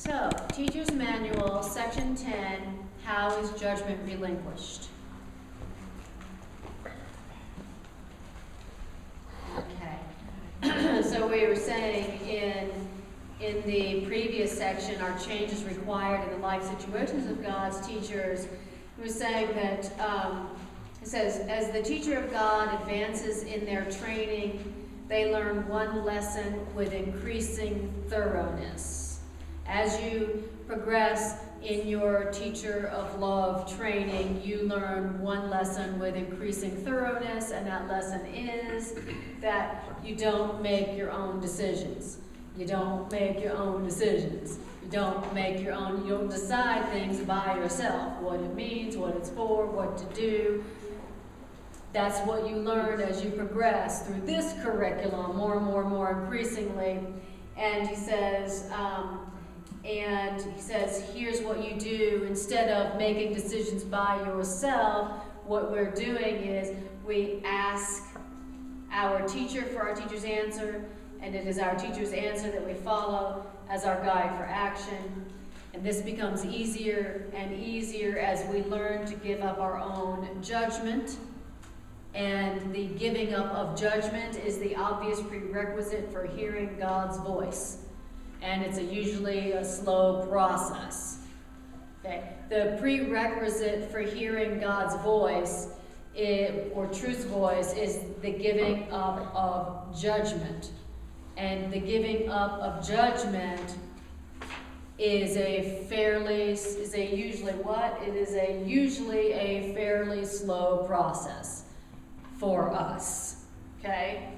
So, Teacher's Manual, Section 10, how is judgment relinquished? Okay. So we were saying in the previous section, our change is required in the life situations of God's teachers. We were saying that it says, as the teacher of God advances in their training, they learn one lesson with increasing thoroughness. As you progress in your teacher of love training, you learn one lesson with increasing thoroughness, and that lesson is that you don't make your own decisions. You don't make your own decisions. You don't make your own, you don't decide things by yourself, what it means, what it's for, what to do. That's what you learn as you progress through this curriculum, more and more and more increasingly. And he says, here's what you do. Instead of making decisions by yourself, what we're doing is we ask our teacher for our teacher's answer, and it is our teacher's answer that we follow as our guide for action. And this becomes easier and easier as we learn to give up our own judgment. And the giving up of judgment is the obvious prerequisite for hearing God's voice. And it's usually a slow process. Okay? The prerequisite for hearing God's voice, or truth's voice, is the giving up of judgment. And the giving up of judgment is usually a fairly slow process for us. Okay?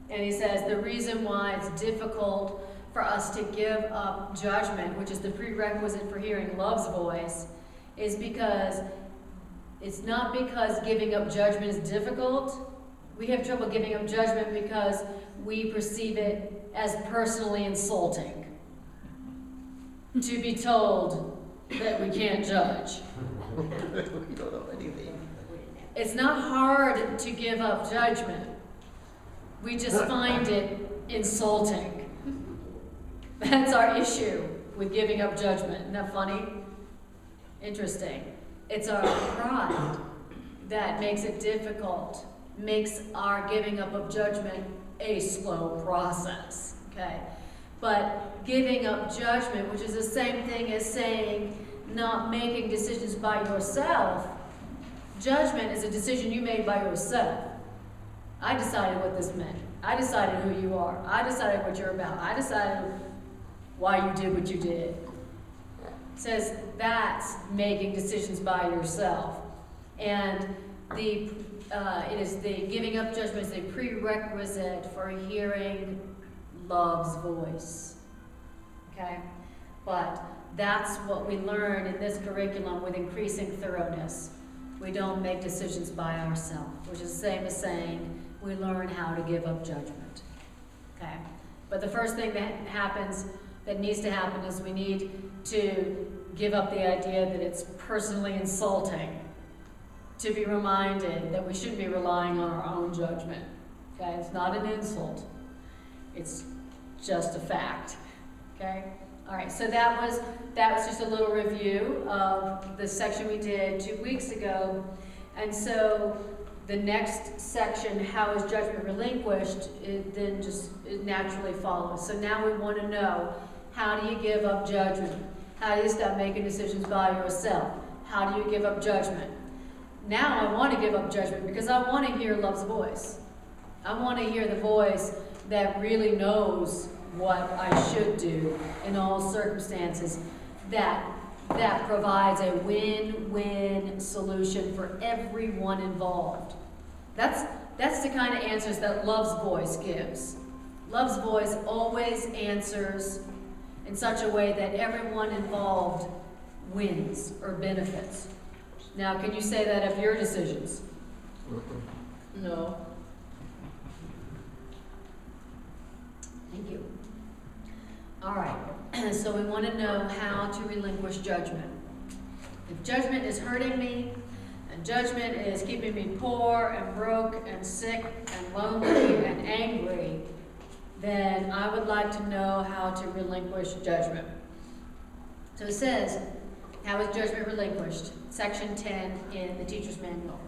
And he says the reason why it's difficult for us to give up judgment, which is the prerequisite for hearing love's voice, is because it's not because giving up judgment is difficult. We have trouble giving up judgment because we perceive it as personally insulting to be told that we can't judge. We don't know anything. It's not hard to give up judgment. We just find it insulting. That's our issue with giving up judgment. Isn't that funny? Interesting. It's our pride that makes it difficult, makes our giving up of judgment a slow process. Okay? But giving up judgment, which is the same thing as saying not making decisions by yourself, judgment is a decision you made by yourself. I decided what this meant. I decided who you are. I decided what you're about. I decided why you did what you did. It says that's making decisions by yourself. And it is the giving up judgment is a prerequisite for hearing love's voice. Okay? But that's what we learn in this curriculum with increasing thoroughness. We don't make decisions by ourselves, which is the same as saying we learn how to give up judgment. Okay? But the first thing that needs to happen is we need to give up the idea that it's personally insulting, to be reminded that we shouldn't be relying on our own judgment. Okay? It's not an insult. It's just a fact. Okay? All right, so that was just a little review of the section we did 2 weeks ago. And so the next section, how is judgment relinquished, it naturally follows. So now we want to know, how do you give up judgment? How do you stop making decisions by yourself? How do you give up judgment? Now I want to give up judgment because I want to hear love's voice. I want to hear the voice that really knows what I should do in all circumstances, that provides a win-win solution for everyone involved. That's the kind of answers that love's voice gives. Love's voice always answers in such a way that everyone involved wins or benefits. Now, can you say that of your decisions? No. Thank you. All right, so we want to know how to relinquish judgment. If judgment is hurting me, and judgment is keeping me poor and broke and sick and lonely and angry, then I would like to know how to relinquish judgment. So it says, how is judgment relinquished? Section 10 in the teacher's manual.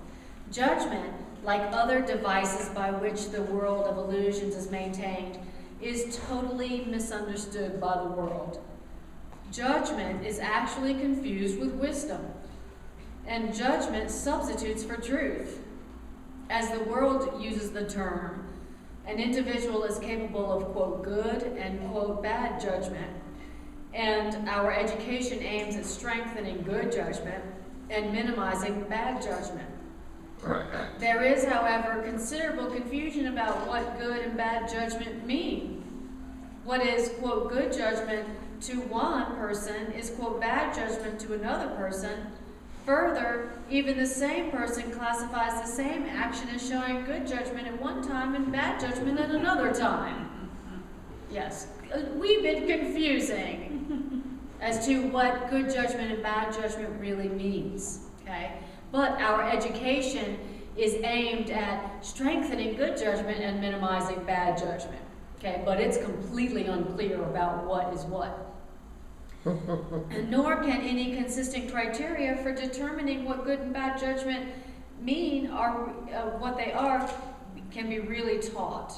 Judgment, like other devices by which the world of illusions is maintained, is totally misunderstood by the world. Judgment is actually confused with wisdom, and judgment substitutes for truth. As the world uses the term, an individual is capable of, quote, good and, quote, bad judgment, and our education aims at strengthening good judgment and minimizing bad judgment. There is, however, considerable confusion about what good and bad judgment mean. What is, quote, good judgment to one person is, quote, bad judgment to another person. Further, even the same person classifies the same action as showing good judgment at one time and bad judgment at another time. Yes, a wee bit confusing as to what good judgment and bad judgment really means, okay? But our education is aimed at strengthening good judgment and minimizing bad judgment, okay? But it's completely unclear about what is what. And nor can any consistent criteria for determining what good and bad judgment mean or what they are can be really taught.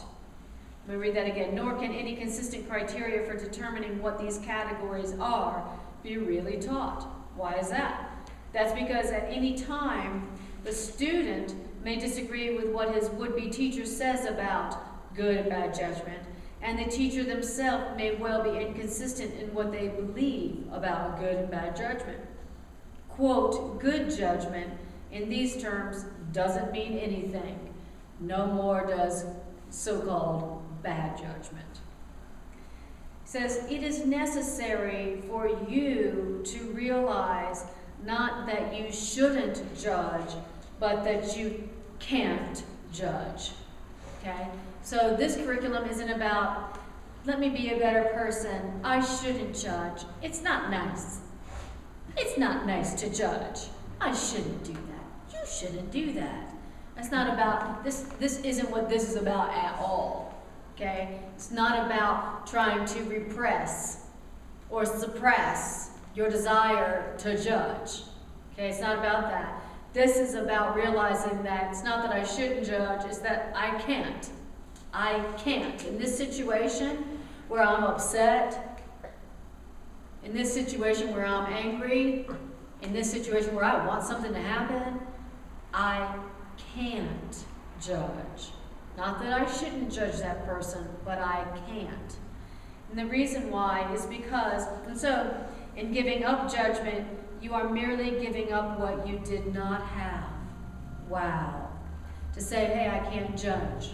Let me read that again. Nor can any consistent criteria for determining what these categories are be really taught. Why is that? That's because at any time, the student may disagree with what his would-be teacher says about good and bad judgment, and the teacher themselves may well be inconsistent in what they believe about good and bad judgment. Quote, good judgment in these terms doesn't mean anything. No more does so-called bad judgment. It says, it is necessary for you to realize not that you shouldn't judge, but that you can't judge. Okay? So this curriculum isn't about, let me be a better person, I shouldn't judge. It's not nice. It's not nice to judge. I shouldn't do that. You shouldn't do that. That's not about, this isn't what this is about at all. Okay? It's not about trying to repress or suppress your desire to judge. Okay? It's not about that. This is about realizing that it's not that I shouldn't judge, it's that I can't. I can't. In this situation where I'm upset, in this situation where I'm angry, in this situation where I want something to happen, I can't judge. Not that I shouldn't judge that person, but I can't. And the reason why is because, and so in giving up judgment, you are merely giving up what you did not have. Wow. To say, hey, I can't judge.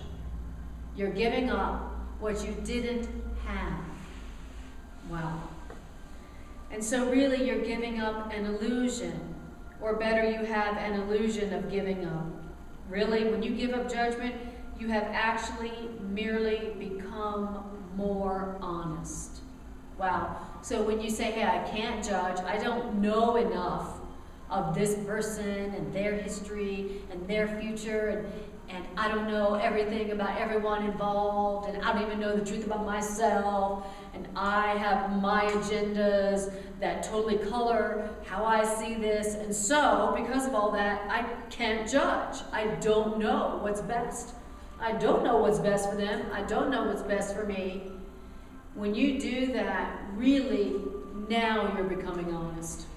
You're giving up what you didn't have. Wow. And so really you're giving up an illusion, or better, you have an illusion of giving up. Really, when you give up judgment, you have actually merely become more honest. Wow. So when you say, hey, I can't judge, I don't know enough of this person and their history and their future, and I don't know everything about everyone involved, and I don't even know the truth about myself, and I have my agendas that totally color how I see this, and so because of all that, I can't judge. I don't know what's best. I don't know what's best for them. I don't know what's best for me. When you do that, really, now you're becoming honest.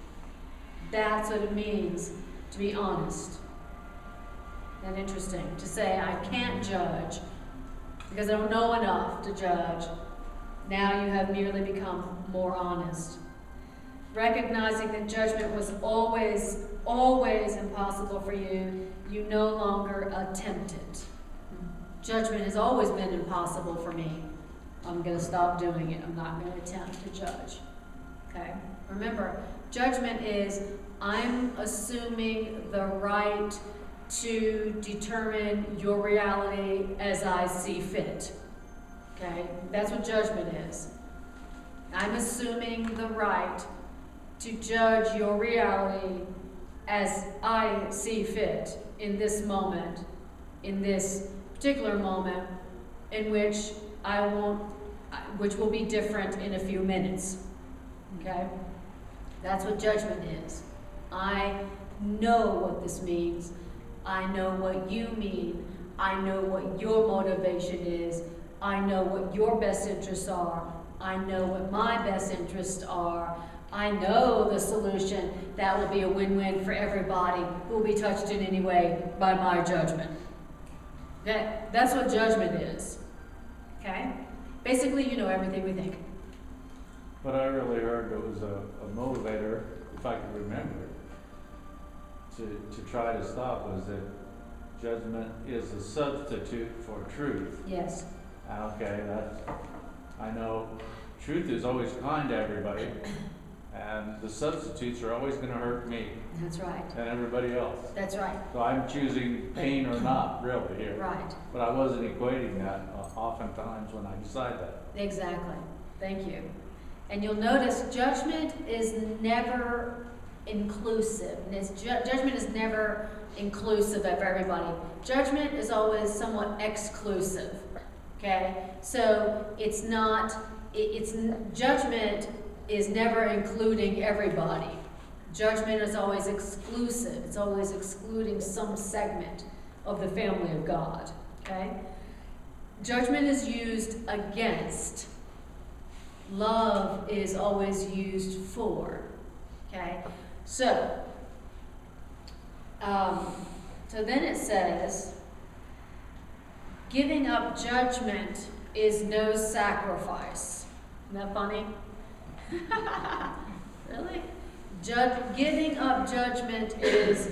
That's what it means to be honest. Isn't that interesting? To say, I can't judge because I don't know enough to judge. Now you have merely become more honest. Recognizing that judgment was always, always impossible for you, you no longer attempt it. Judgment has always been impossible for me. I'm going to stop doing it. I'm not going to attempt to judge. Okay? Remember, judgment is I'm assuming the right to determine your reality as I see fit. Okay? That's what judgment is. I'm assuming the right to judge your reality as I see fit in this moment, in this particular moment in which which will be different in a few minutes. Okay? That's what judgment is. I know what this means. I know what you mean. I know what your motivation is. I know what your best interests are. I know what my best interests are. I know the solution that will be a win-win for everybody who will be touched in any way by my judgment. That's what judgment is. Okay? Basically, you know everything we think. What I really heard that was a motivator, if I can remember, to try to stop was that judgment is a substitute for truth. Yes. Okay, I know truth is always kind to everybody, and the substitutes are always going to hurt me. That's right. And everybody else. That's right. So I'm choosing pain or not, really, here. Right. But I wasn't equating that oftentimes when I decide that. Exactly. Thank you. And you'll notice judgment is never inclusive. Judgment is never inclusive of everybody. Judgment is always somewhat exclusive. Okay? So it's not, judgment is never including everybody. Judgment is always exclusive. It's always excluding some segment of the family of God. Okay? Judgment is used against. Love is always used for. Okay? So then it says, giving up judgment is no sacrifice. Isn't that funny? Really? Giving up judgment is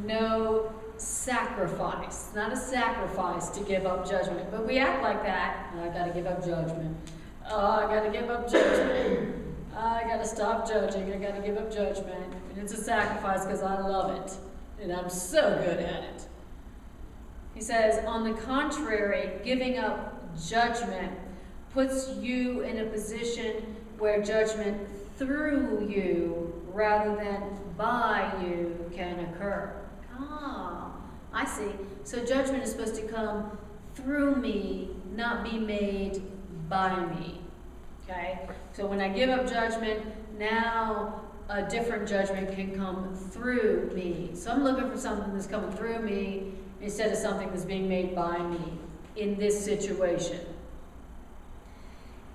no sacrifice. It's not a sacrifice to give up judgment. But we act like that. I gotta give up judgment. Oh, I gotta give up judgment. I gotta stop judging. I gotta give up judgment. And it's a sacrifice because I love it. And I'm so good at it. He says, on the contrary, giving up judgment puts you in a position where judgment through you rather than by you can occur. Ah, I see. So judgment is supposed to come through me, not be made by me. Okay? So when I give up judgment, now a different judgment can come through me. So I'm looking for something that's coming through me instead of something that's being made by me in this situation.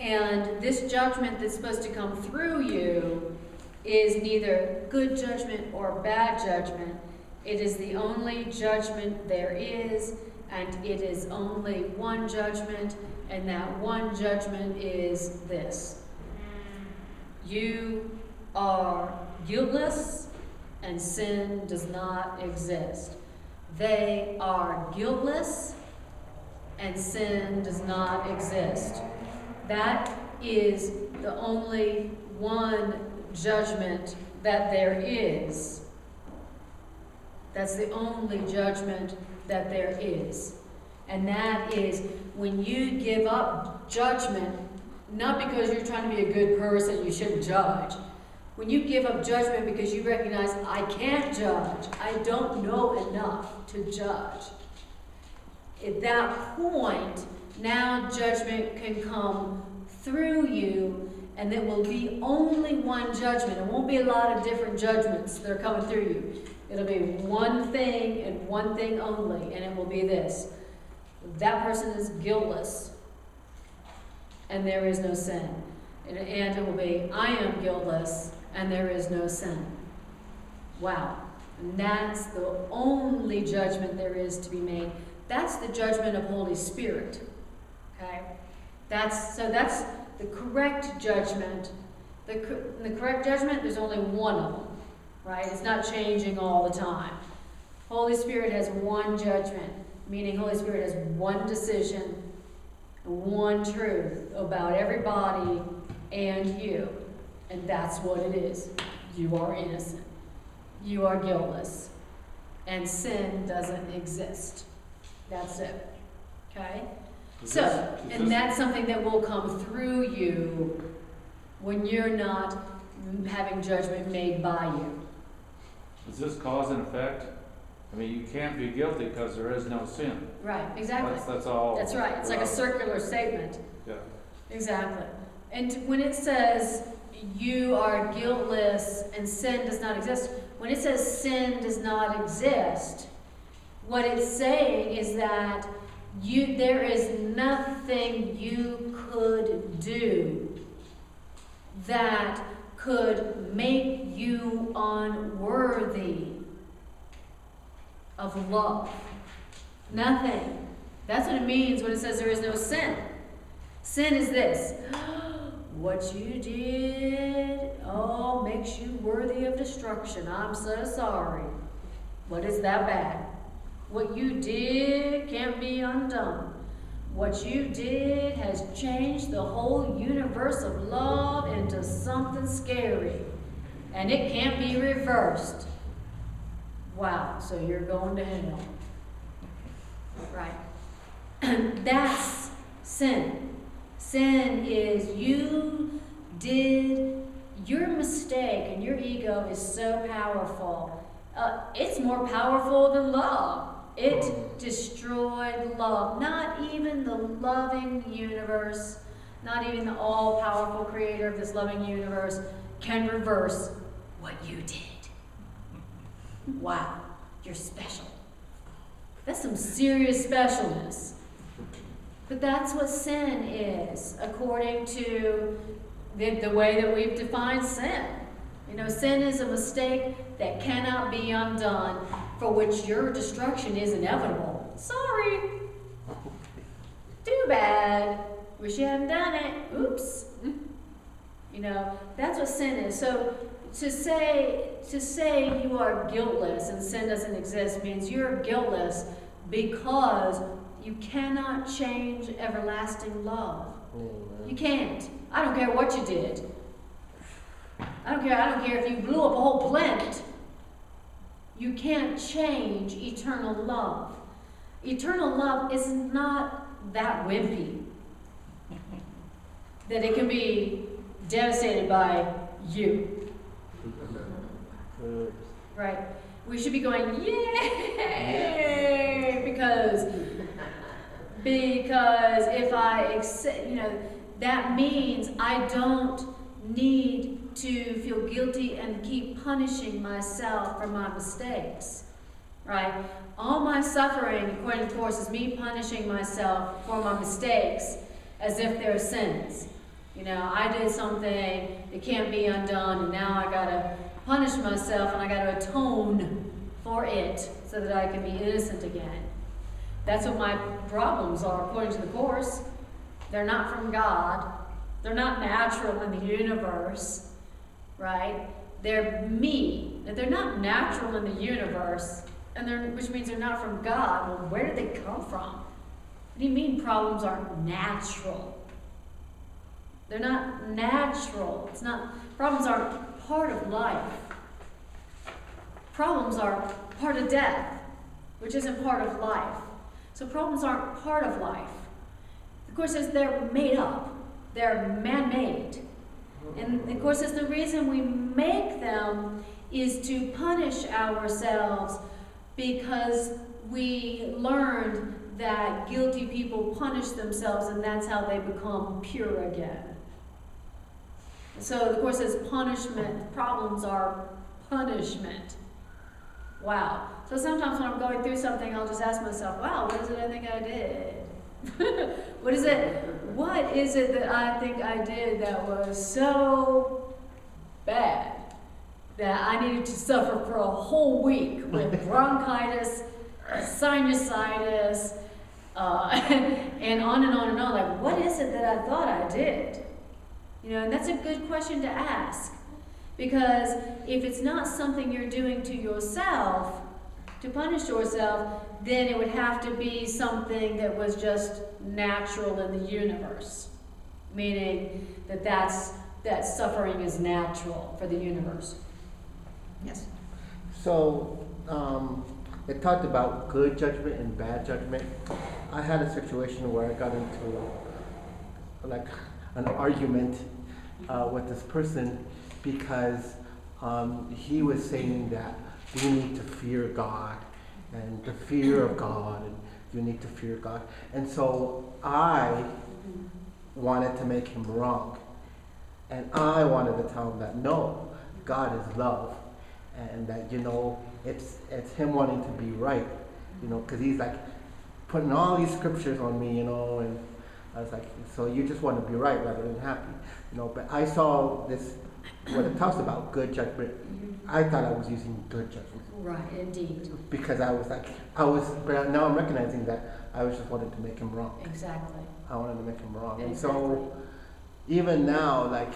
And this judgment that's supposed to come through you is neither good judgment or bad judgment. It is the only judgment there is, and it is only one judgment, and that one judgment is this. You are guiltless, and sin does not exist. They are guiltless, and sin does not exist. That is the only one judgment that there is. That's the only judgment that there is. And that is when you give up judgment, not because you're trying to be a good person, you shouldn't judge. When you give up judgment because you recognize, I can't judge, I don't know enough to judge. At that point, now judgment can come through you, and there will be only one judgment. It won't be a lot of different judgments that are coming through you. It'll be one thing and one thing only, and it will be this. That person is guiltless, and there is no sin. And it will be, I am guiltless, and there is no sin. Wow. And that's the only judgment there is to be made. That's the judgment of Holy Spirit. Okay? That's the correct judgment. The correct judgment, there's only one of them. Right? It's not changing all the time. Holy Spirit has one judgment, meaning Holy Spirit has one decision, one truth about everybody and you. And that's what it is. You are innocent. You are guiltless. And sin doesn't exist. That's it. Okay? And that's something that will come through you when you're not having judgment made by you. Is this cause and effect? I mean, you can't be guilty because there is no sin. Right, exactly. That's all. That's right. It's like a circular statement. Yeah. Exactly. And when it says, you are guiltless and sin does not exist. When it says sin does not exist, what it's saying is that there is nothing you could do that could make you unworthy of love. Nothing. That's what it means when it says there is no sin. Sin is this. What you did, makes you worthy of destruction. I'm so sorry. What is that bad? What you did can't be undone. What you did has changed the whole universe of love into something scary. And it can't be reversed. Wow, so you're going to hell. Right. That's sin. Sin is your mistake, and your ego is so powerful. It's more powerful than love. It destroyed love. Not even the loving universe, not even the all-powerful creator of this loving universe can reverse what you did. Wow, you're special. That's some serious specialness. But that's what sin is, according to the way that we've defined sin. You know, sin is a mistake that cannot be undone, for which your destruction is inevitable. Sorry. Too bad. Wish you hadn't done it. Oops. You know, that's what sin is. So to say you are guiltless and sin doesn't exist means you're guiltless because you cannot change everlasting love. You can't. I don't care what you did. I don't care if you blew up a whole planet. You can't change eternal love. Eternal love is not that wimpy that it can be devastated by you. Right? We should be going, yay! Because if I accept, that means I don't need to feel guilty and keep punishing myself for my mistakes, right? All my suffering, according to the Course, is me punishing myself for my mistakes as if they're sins. I did something that can't be undone, and now I gotta punish myself and I gotta atone for it so that I can be innocent again. That's what my problems are, according to the Course. They're not from God. They're not natural in the universe, right? They're me. If they're not natural in the universe, which means they're not from God, well, where did they come from? What do you mean problems aren't natural? They're not natural. Problems aren't part of life. Problems are part of death, which isn't part of life. So problems aren't part of life. The Course says they're made up. They're man-made. And the Course says the reason we make them is to punish ourselves because we learned that guilty people punish themselves and that's how they become pure again. So the Course says problems are punishment. Wow. So sometimes when I'm going through something, I'll just ask myself, wow, what is it I think I did? What is it that I think I did that was so bad that I needed to suffer for a whole week with bronchitis, sinusitis, and on and on and on. Like, what is it that I thought I did? And that's a good question to ask. Because if it's not something you're doing to yourself, to punish yourself, then it would have to be something that was just natural in the universe. Meaning that suffering is natural for the universe. Yes? So, it talked about good judgment and bad judgment. I had a situation where I got into an argument with this person because he was saying that we need to fear God and the fear of God, and you need to fear God. And so I wanted to make him wrong. And I wanted to tell him that no, God is love, and that, you know, it's him wanting to be right, you know, because he's like putting all these scriptures on me, you know, and I was like, so you just want to be right rather than happy, you know. But I saw this, when it talks about good judgment, I thought I was using good judgment. Right, indeed. Because I was like, but now I'm recognizing that I was just wanting to make him wrong. Exactly. I wanted to make him wrong. And Exactly. so, even now, like,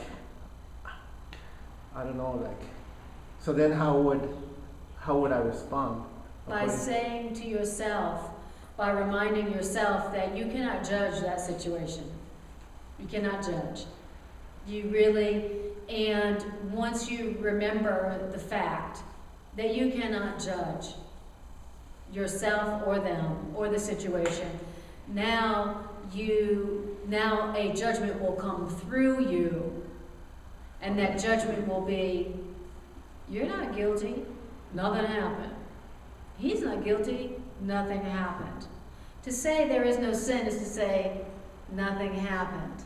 I don't know, like, so then how would I respond? By saying to yourself, by reminding yourself that you cannot judge that situation. You cannot judge. You really, and once you remember the fact that you cannot judge yourself or them or the situation, now a judgment will come through you, and that judgment will be, you're not guilty, nothing happened. He's not guilty, nothing happened. To say there is no sin is to say nothing happened.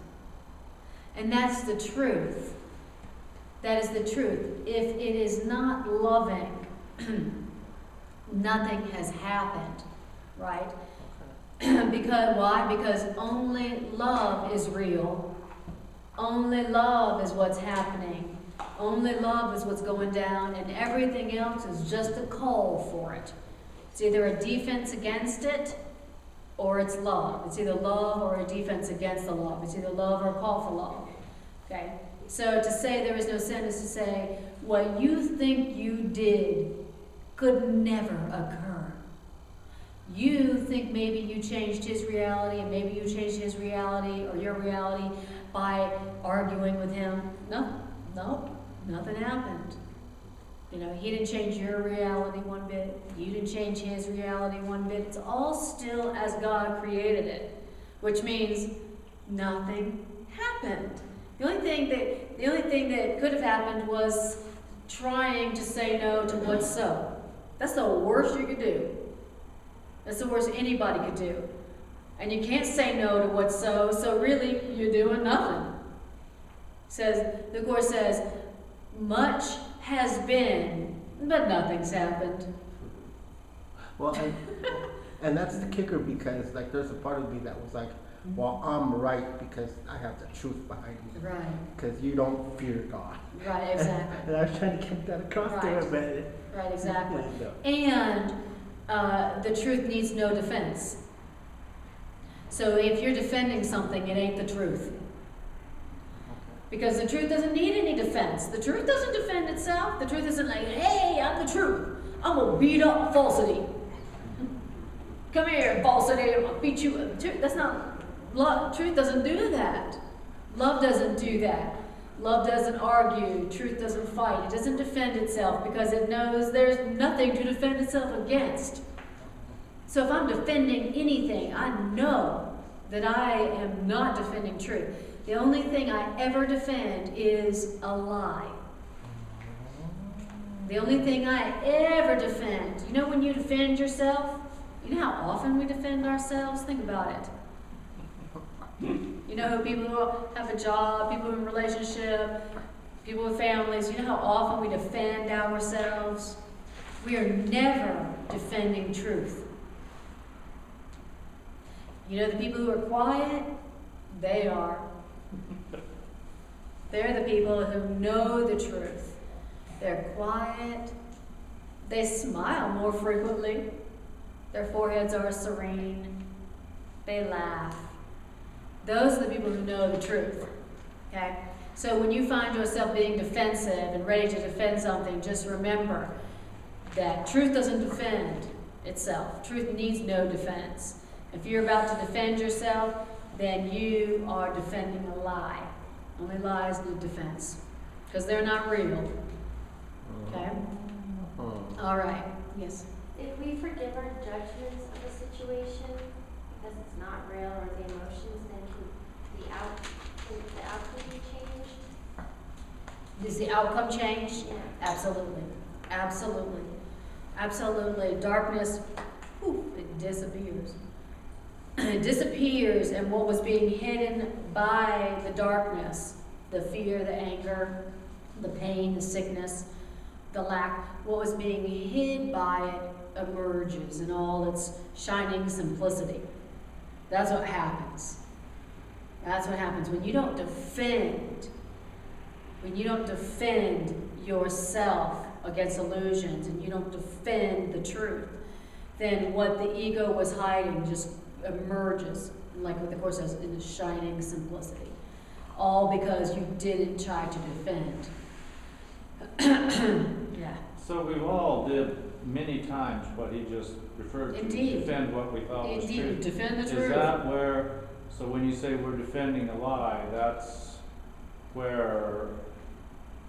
And that's the truth. That is the truth. If it is not loving, nothing has happened, right? Because why? Because only love is real. Only love is what's happening. Only love is what's going down, and everything else is just a call for it. It's either a defense against it, or it's love. It's either love or a defense against the love. It's either love or a call for love. Okay? So to say there is no sin is to say what you think you did could never occur. You think maybe you changed his reality, and maybe you changed his reality or your reality by arguing with him. No, nothing happened. You know, he didn't change your reality one bit. You didn't change his reality one bit. It's all still as God created it, which means nothing happened. The only thing that could have happened was trying to say no to what's so. That's the worst you could do. That's the worst anybody could do. And you can't say no to what's so, so really you're doing nothing. The Course says, much has been, but nothing's happened. Well, and that's the kicker, because like there's a part of me that was like, well, I'm right because I have the truth behind me. Right. Because you don't fear God. Right, exactly. And I was trying to get that across to Right. him, man. Right, exactly. Yeah. And the truth needs no defense. So if you're defending something, it ain't the truth. Because the truth doesn't need any defense. The truth doesn't defend itself. The truth isn't like, hey, I'm the truth. I'm going to beat up falsity. Come here, falsity, I'm going to beat you up. That's not, love. Truth doesn't do that. Love doesn't do that. Love doesn't argue. Truth doesn't fight. It doesn't defend itself because it knows there's nothing to defend itself against. So if I'm defending anything, I know that I am not defending truth. The only thing I ever defend is a lie. The only thing I ever defend. You know when you defend yourself? You know how often we defend ourselves? Think about it. You know, people who have a job, people in a relationship, people with families, you know how often we defend ourselves? We are never defending truth. You know the people who are quiet? They are. They're the people who know the truth. They're quiet. They smile more frequently. Their foreheads are serene. They laugh. Those are the people who know the truth. Okay? So when you find yourself being defensive and ready to defend something, just remember that truth doesn't defend itself. Truth needs no defense. If you're about to defend yourself, then you are defending a lie. Only lies need defense because they're not real. Okay? All right. Yes? If we forgive our judgments of a situation because it's not real or the emotions, then can the outcome be changed? Does the outcome change? Yeah. Absolutely. Absolutely. Absolutely. Darkness, it disappears. It disappears, and what was being hidden by the darkness the fear, the anger, the pain, the sickness, the lack, what was being hid by it emerges in all its shining simplicity. That's what happens. That's what happens when you don't defend yourself against illusions and you don't defend the truth, then what the ego was hiding just emerges, like what the Course says, in a shining simplicity. All because you didn't try to defend. Yeah. So we've all did many times what he just referred to. Indeed. Defend what we thought was true. Indeed, defend the truth. Is that where, so when you say we're defending a lie, that's where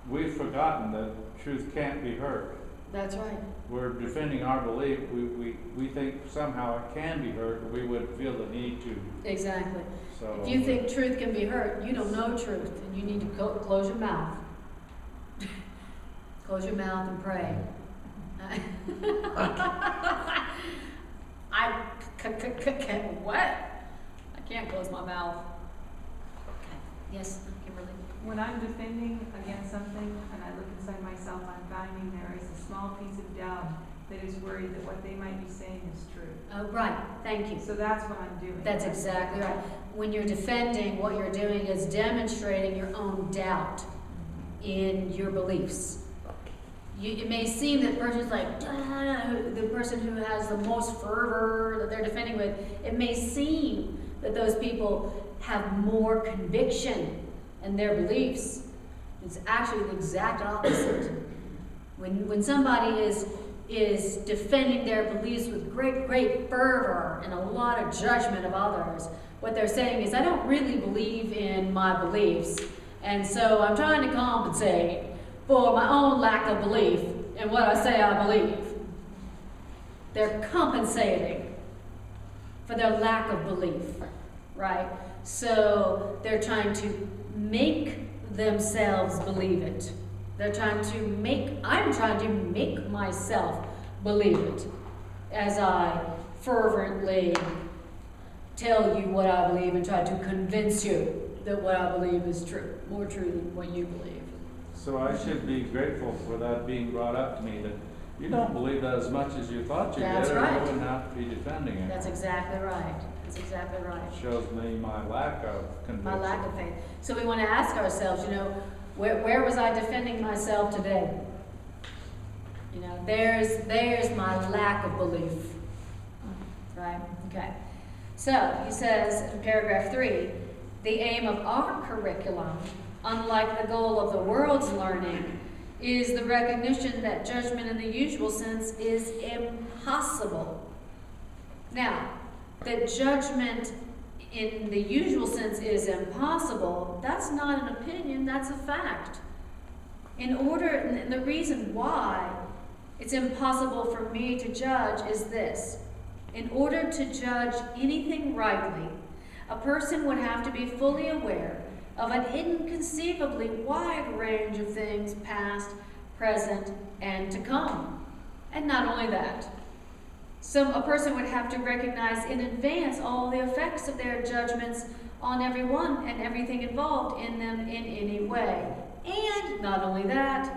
we've forgotten that truth can't be hurt. That's right. We're defending our belief. We think somehow it can be hurt, or we would feel the need to. Exactly. So If you think truth can be hurt, you don't know truth, and you need to close your mouth. Close your mouth and pray. What? I can't close my mouth. Okay. Yes, Kimberly. When I'm defending against something and I look inside myself, I'm finding there is a small piece of doubt that is worried that what they might be saying is true. Oh, right. Thank you. So that's what I'm doing. That's exactly right. When you're defending, what you're doing is demonstrating your own doubt in your beliefs. It may seem that the person's like, the person who has the most fervor that they're defending with, it may seem that those people have more conviction in their beliefs. It's actually the exact opposite. When somebody is defending their beliefs with great fervor and a lot of judgment of others, what they're saying is, I don't really believe in my beliefs, and so I'm trying to compensate for my own lack of belief in what I say I believe. They're compensating for their lack of belief, right? So they're trying to make themselves believe it. I'm trying to make myself believe it as I fervently tell you what I believe and try to convince you that what I believe is true, more true than what you believe. So I should be grateful for that being brought up to me, that you don't believe that as much as you thought you That's did, or right. you wouldn't have to be defending it. That's exactly right. That's exactly right. It shows me my lack of conviction. My lack of faith. So we want to ask ourselves, where was I defending myself today? There's my lack of belief. Right? Okay. So he says in paragraph 3, the aim of our curriculum, unlike the goal of the world's learning, is the recognition that judgment in the usual sense is impossible. Now, that judgment in the usual sense is impossible, that's not an opinion, that's a fact. And the reason why it's impossible for me to judge is this. In order to judge anything rightly, a person would have to be fully aware of an inconceivably wide range of things past, present, and to come. And not only that, a person would have to recognize in advance all the effects of their judgments on everyone and everything involved in them in any way. And not only that,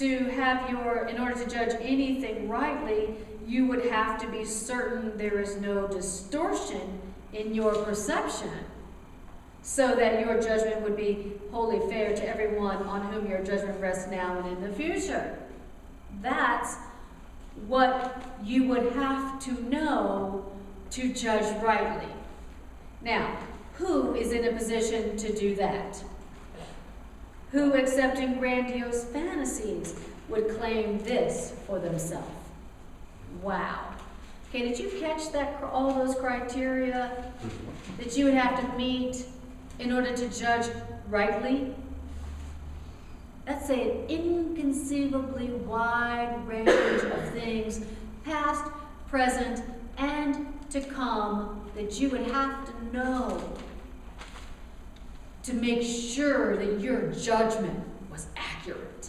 in order to judge anything rightly, you would have to be certain there is no distortion in your perception, so that your judgment would be wholly fair to everyone on whom your judgment rests now and in the future. That's what you would have to know to judge rightly. Now, who is in a position to do that? Who, accepting grandiose fantasies, would claim this for themselves? Wow. Okay, did you catch that? All those criteria that you would have to meet in order to judge rightly? Let's say an inconceivably wide range of things, past, present, and to come, that you would have to know to make sure that your judgment was accurate.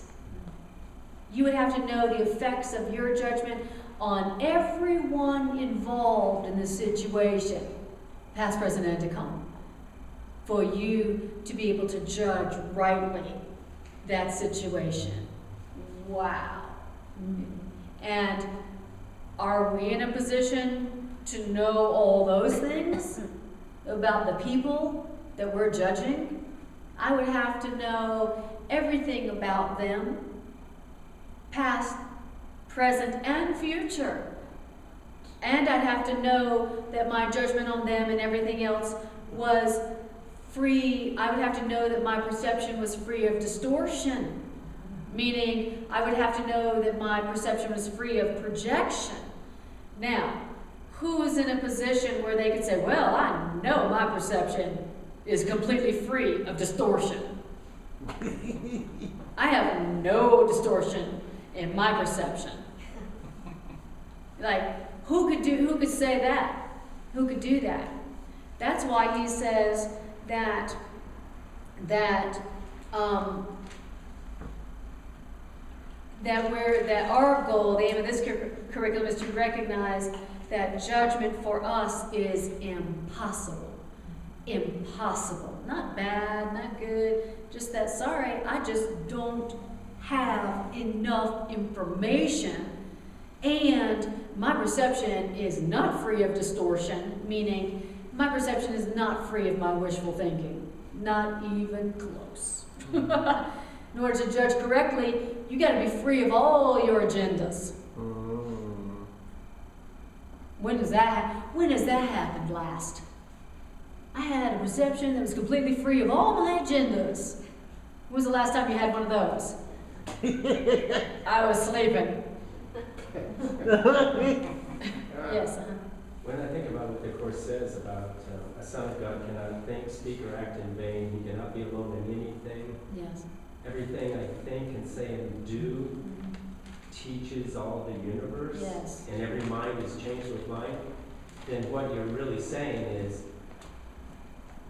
You would have to know the effects of your judgment on everyone involved in the situation, past, present, and to come. for you to be able to judge rightly that situation. Wow. And are we in a position to know all those things about the people that we're judging? I would have to know everything about them, past, present, and future. And I'd have to know that my judgment on them and everything else was free. I would have to know that my perception was free of distortion. Meaning, I would have to know that my perception was free of projection. Now, who is in a position where they could say, well, I know my perception is completely free of distortion. I have no distortion in my perception. Like, who could say that? Who could do that? That's why he says that our goal, the aim of this curriculum is to recognize that judgment for us is impossible. Impossible. Not bad, not good, just that, sorry, I just don't have enough information, and my perception is not free of distortion, meaning my perception is not free of my wishful thinking. Not even close. In order to judge correctly, you got to be free of all your agendas. When has that happened last? I had a perception that was completely free of all my agendas. When was the last time you had one of those? I was sleeping. Yes. When I think about what the Course says about a son of God cannot think, speak, or act in vain, he cannot be alone in anything. Yes. Everything I think and say and do teaches all the universe. Yes. And every mind is changed with life. Then what you're really saying is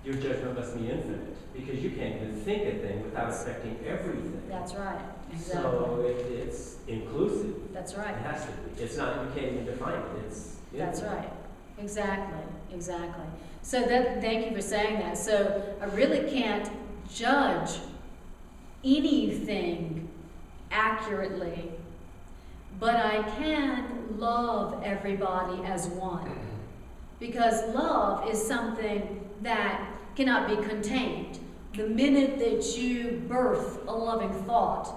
your judgment must be infinite, because you can't even think a thing without affecting everything. That's right. Exactly. So it's inclusive. That's right. It has to be. It's not, you can't even define it. It's That's infinite. right. Exactly. Exactly. So thank you for saying that. So I really can't judge anything accurately, but I can love everybody as one. Because love is something that cannot be contained. The minute that you birth a loving thought,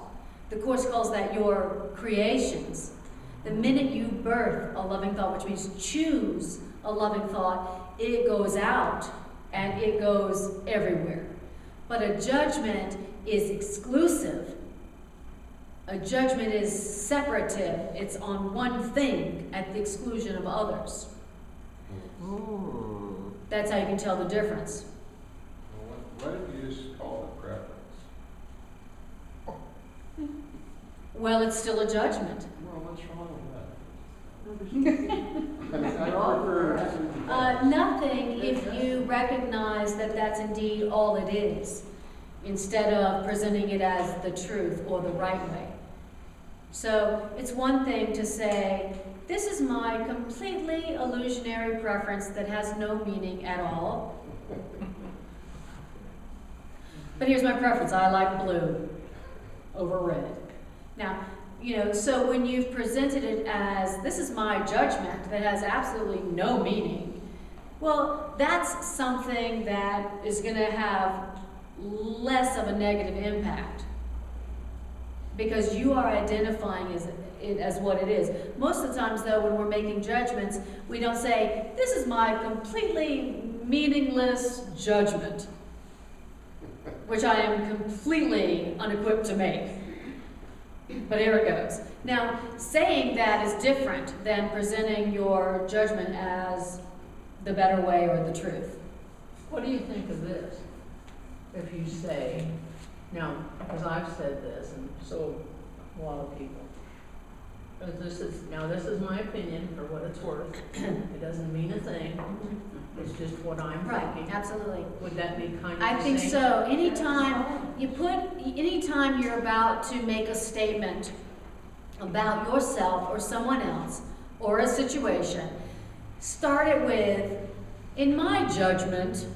the Course calls that your creations. The minute you birth a loving thought, which means choose a loving thought, it goes out and it goes everywhere. But a judgment is exclusive. A judgment is separative. It's on one thing at the exclusion of others. That's how you can tell the difference. Why don't you just call it preference? Well, it's still a judgment. Well, what's wrong with that? Nothing if you recognize that that's indeed all it is, instead of presenting it as the truth or the right way. So it's one thing to say, this is my completely illusionary preference that has no meaning at all. But here's my preference, I like blue over red. Now, so when you've presented it as, this is my judgment that has absolutely no meaning, well, that's something that is going to have less of a negative impact, because you are identifying it as what it is. Most of the times, though, when we're making judgments, we don't say, this is my completely meaningless judgment, which I am completely unequipped to make. But here it goes. Now, saying that is different than presenting your judgment as the better way or the truth. What do you think of this? If you say, now, because I've said this, and so a lot of people, this is my opinion for what it's worth. It doesn't mean a thing. It's just what I'm Right, thinking. absolutely. Would that be kind of I the think same? so. Anytime you're about to make a statement about yourself or someone else or a situation, start it with, in my judgment,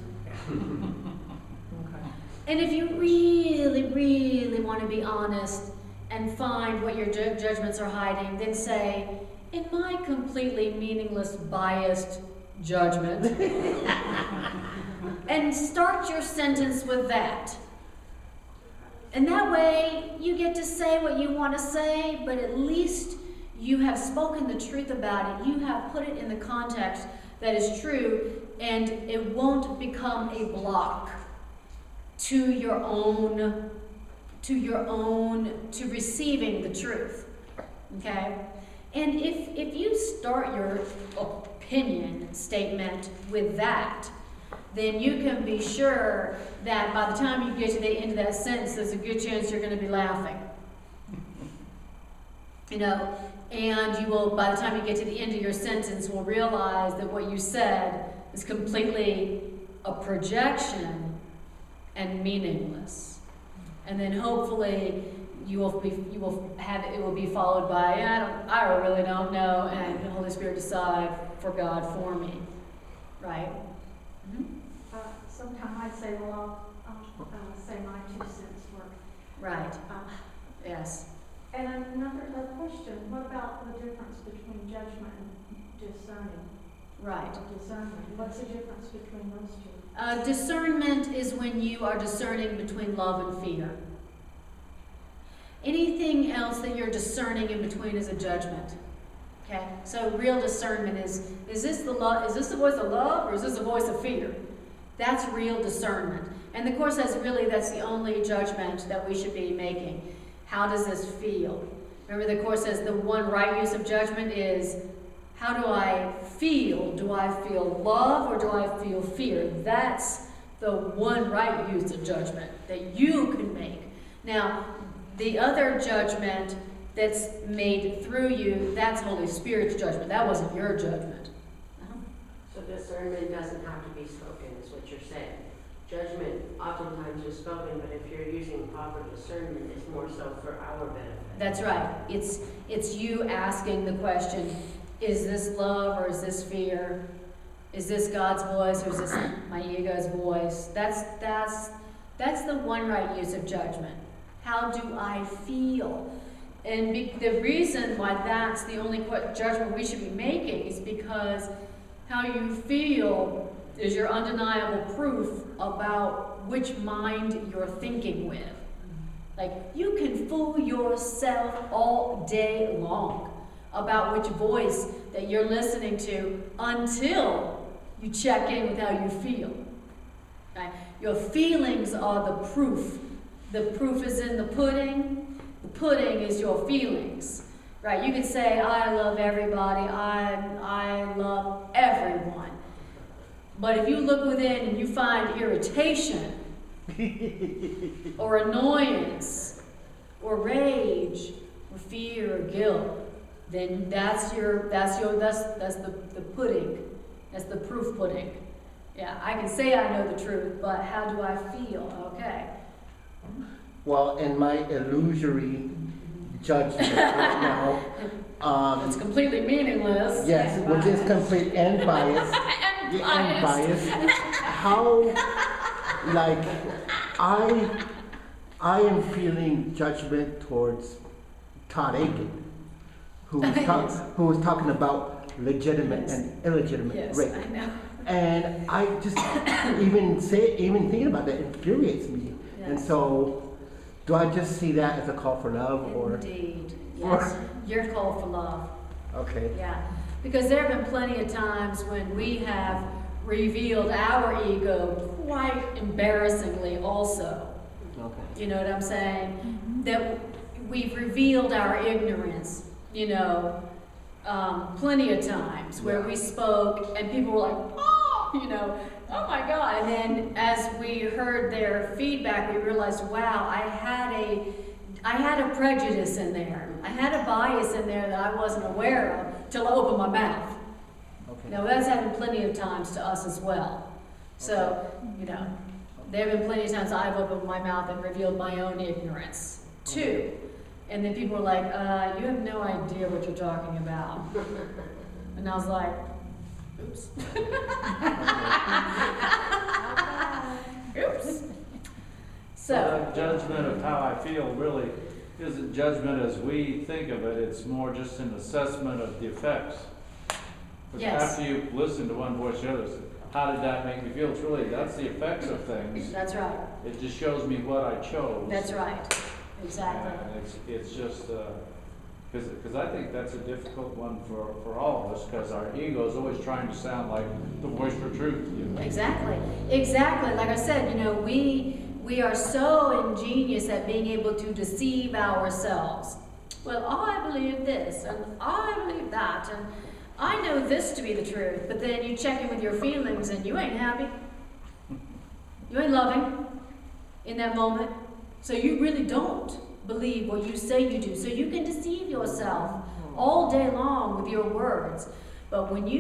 And if you really, really want to be honest and find what your judgments are hiding, then say, in my completely meaningless, biased judgment, and start your sentence with that. And that way, you get to say what you want to say, but at least you have spoken the truth about it. You have put it in the context that is true, and it won't become a block to receiving the truth. Okay? And if you start your opinion statement with that, then you can be sure that by the time you get to the end of that sentence, there's a good chance you're going to be laughing. You know, and you will, by the time you get to the end of your sentence, will realize that what you said is completely a projection and meaningless. And then hopefully it will be followed by, I really don't know, and the Holy Spirit decide for God for me, right? Mm-hmm. Sometimes I say, well, I'll say my 2 cents worth. Right. Yes. And another question, what about the difference between judgment and discerning? Right. Discernment. What's the difference between those two? Discernment is when you are discerning between love and fear. Anything else that you're discerning in between is a judgment. Okay? So real discernment is this the voice of love or is this the voice of fear? That's real discernment. And the Course says that's the only judgment that we should be making. How does this feel? Remember, the Course says the one right use of judgment is, how do I feel? Do I feel love or do I feel fear? That's the one right use of judgment that you can make. Now, the other judgment that's made through you, that's Holy Spirit's judgment. That wasn't your judgment. So discernment doesn't have to be spoken, is what you're saying. Judgment oftentimes is spoken, but if you're using proper discernment, it's more so for our benefit. That's right. It's you asking the question, is this love or is this fear? Is this God's voice or is this my ego's voice? That's the one right use of judgment. How do I feel? And the reason why that's the only judgment we should be making is because how you feel is your undeniable proof about which mind you're thinking with. Like, you can fool yourself all day long about which voice that you're listening to until you check in with how you feel. Okay? Your feelings are the proof. The proof is in the pudding. The pudding is your feelings. Right? You can say, I love everybody. I love everyone. But if you look within and you find irritation or annoyance or rage or fear or guilt, then that's the pudding. That's the proof pudding. Yeah, I can say I know the truth, but how do I feel? Okay. Well, in my illusory judgment right now, it's completely meaningless. yes, which is complete and biased. And biased. How, like, I am feeling judgment towards Todd Aiken, who was talking about legitimate and illegitimate rape. I know. And I just even thinking about that infuriates me. Yes. And so, do I just see that as a call for love, or? Indeed. Yes. Your call for love. Okay. Yeah. Because there have been plenty of times when we have revealed our ego quite embarrassingly also. Okay. You know what I'm saying? That we've revealed our ignorance, plenty of times where we spoke and people were like, oh my God. And then as we heard their feedback, we realized, wow, I had a prejudice in there. I had a bias in there that I wasn't aware of till I opened my mouth. Okay. That's happened plenty of times to us as well. So, there have been plenty of times I've opened my mouth and revealed my own ignorance too. And then people were like, you have no idea what you're talking about. And I was like, oops. Oops. So that judgment of how I feel really isn't judgment as we think of it, it's more just an assessment of the effects. But Yes. after you listen to one voice or the other, how did that make me feel? It's really, that's the effects of things. That's right, It just shows me what I chose. that's right, exactly. And it's just, because I think that's a difficult one for all of us, because our ego is always trying to sound like the voice for truth. You know? Exactly, exactly. Like I said, you know, we are so ingenious at being able to deceive ourselves. Well, I believe this, and I believe that, and I know this to be the truth, but then you check in with your feelings and you ain't happy. You ain't loving in that moment. So you really don't believe what you say you do. So you can deceive yourself all day long with your words. But when you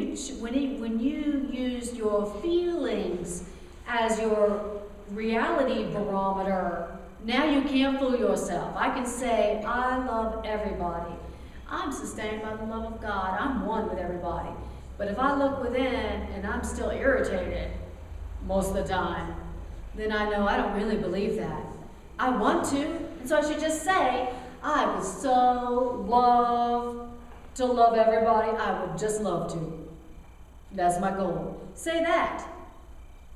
use your feelings as your reality barometer, now you can't fool yourself. I can say, I love everybody. I'm sustained by the love of God. I'm one with everybody. But if I look within and I'm still irritated most of the time, then I know I don't really believe that. I want to, and so I should just say, I would so love to love everybody. I would just love to. That's my goal. Say that,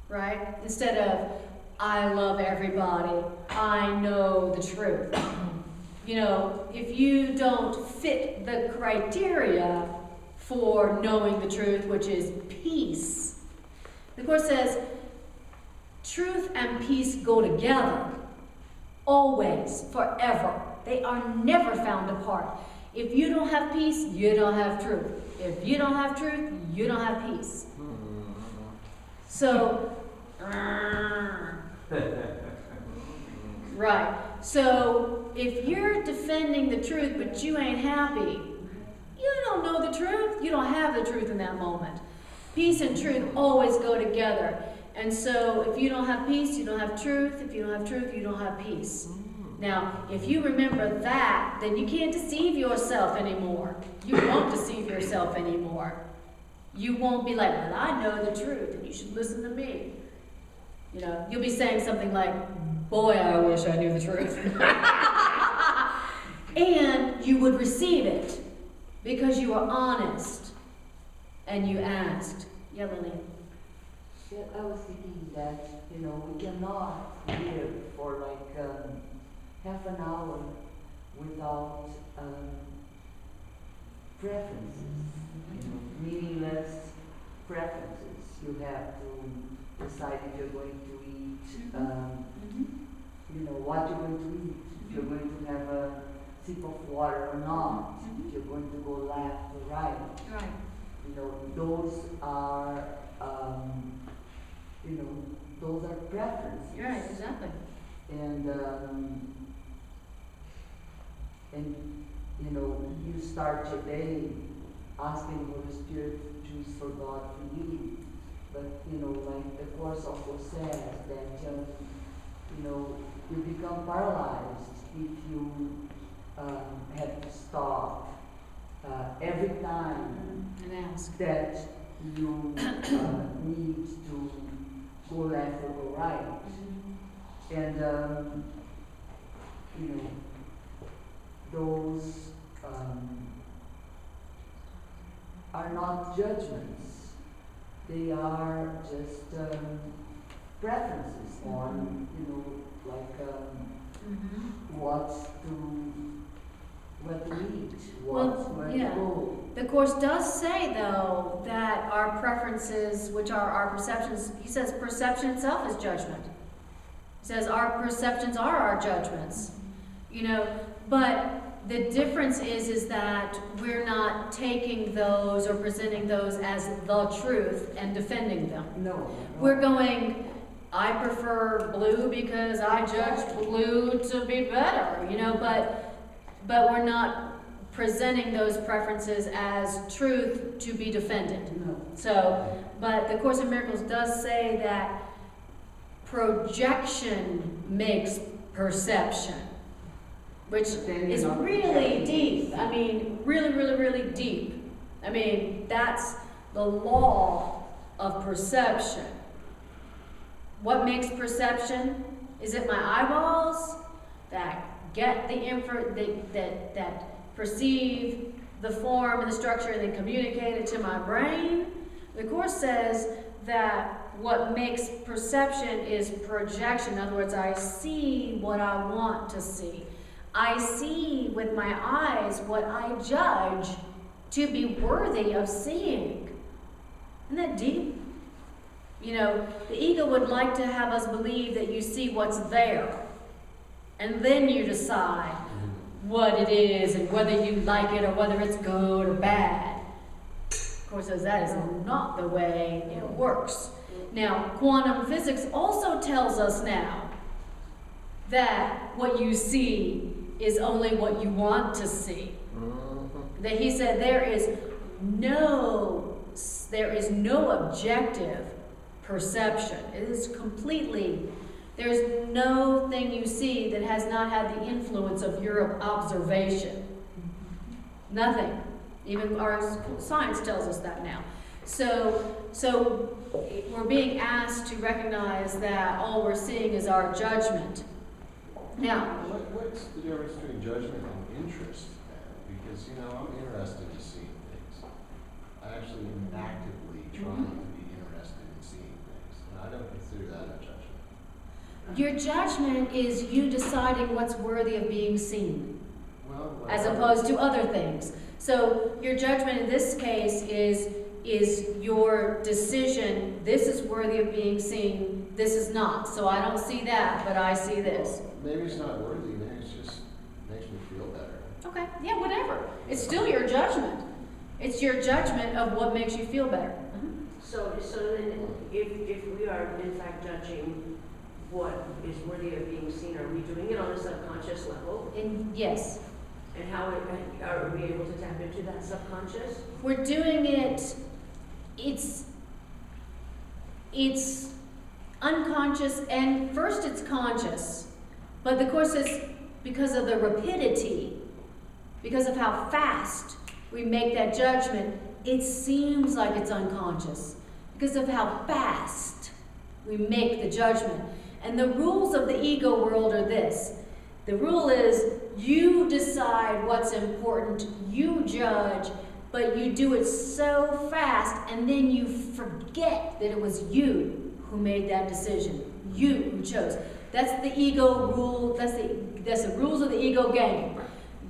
right? Instead of, I love everybody. I know the truth. You know, if you don't fit the criteria for knowing the truth, which is peace, the Course says, truth and peace go together, always, forever. They are never found apart. If you don't have peace, you don't have truth. If you don't have truth, you don't have peace. So, right. So, if you're defending the truth but you ain't happy, you don't know the truth. You don't have the truth in that moment. Peace and truth always go together. And so, if you don't have peace, you don't have truth. If you don't have truth, you don't have peace. Now, if you remember that, then you can't deceive yourself anymore. You won't deceive yourself anymore. You won't be like, well, I know the truth, and you should listen to me. You know, you'll be saying something like, boy, I wish I knew the truth. And you would receive it because you were honest and you asked. Yeah, Lily? Yeah, I was thinking that, you know, we cannot live for like half an hour without preferences, you know, meaningless preferences. You have to decide if you're going to eat, you know, what you're going to eat, if you're going to have a sip of water or not, if you're going to go left or right. Right. You know, those are, you know, those are preferences. Right, exactly. And you know, you start your day asking Holy Spirit to choose for God for you. But, you know, like the Course also says that, you know, you become paralyzed if you have to stop every time And ask. that you need to go left or go right. And, you know, those are not judgments. They are just preferences on, you know, like what to eat, where to go. The Course does say, though, that our preferences, which are our perceptions, he says perception itself is judgment. He says our perceptions are our judgments. You know, but the difference is that we're not taking those or presenting those as the truth and defending them. No. We're going, I prefer blue because I judged blue to be better, you know, but we're not presenting those preferences as truth to be defended. No. So, but the Course in Miracles does say that projection makes perception, which is really deep. I mean, really, really, really deep. I mean, that's the law of perception. What makes perception? Is it my eyeballs that get the info, that perceive the form and the structure and then communicate it to my brain? The Course says that what makes perception is projection. In other words, I see what I want to see. I see with my eyes what I judge to be worthy of seeing. Isn't that deep? You know, the ego would like to have us believe that you see what's there, and then you decide what it is and whether you like it or whether it's good or bad. Of course, says that is not the way it works. Now, quantum physics also tells us now that what you see is only what you want to see. That he said there is no objective perception. It is completely, there's no thing you see that has not had the influence of your observation. Nothing. Even our science tells us that now. So we're being asked to recognize that all we're seeing is our judgment. Now, What's the difference between judgment and interest then? Because, you know, I'm interested in seeing things. I actually am actively trying to be interested in seeing things, and I don't consider that a judgment. your judgment is you deciding what's worthy of being seen, Well, as opposed to other things. So your judgment in this case is your decision, this is worthy of being seen, this is not. So I don't see that, but I see this. well, maybe it's not worthy, maybe it's just makes me feel better. Okay, yeah, whatever. It's still your judgment. It's your judgment of what makes you feel better. So then, if we are in fact judging what is worthy of being seen, are we doing it on a subconscious level? And yes, And how are we able to tap into that subconscious? we're doing it, it's unconscious, and first it's conscious. But the Course says because of the rapidity, because of how fast we make that judgment, it seems like it's unconscious. Because of how fast we make the judgment. And the rules of the ego world are this. The rule is you decide what's important, you judge, but you do it so fast, and then you forget that it was you who made that decision. You who chose. That's the ego rule, that's the rules of the ego game.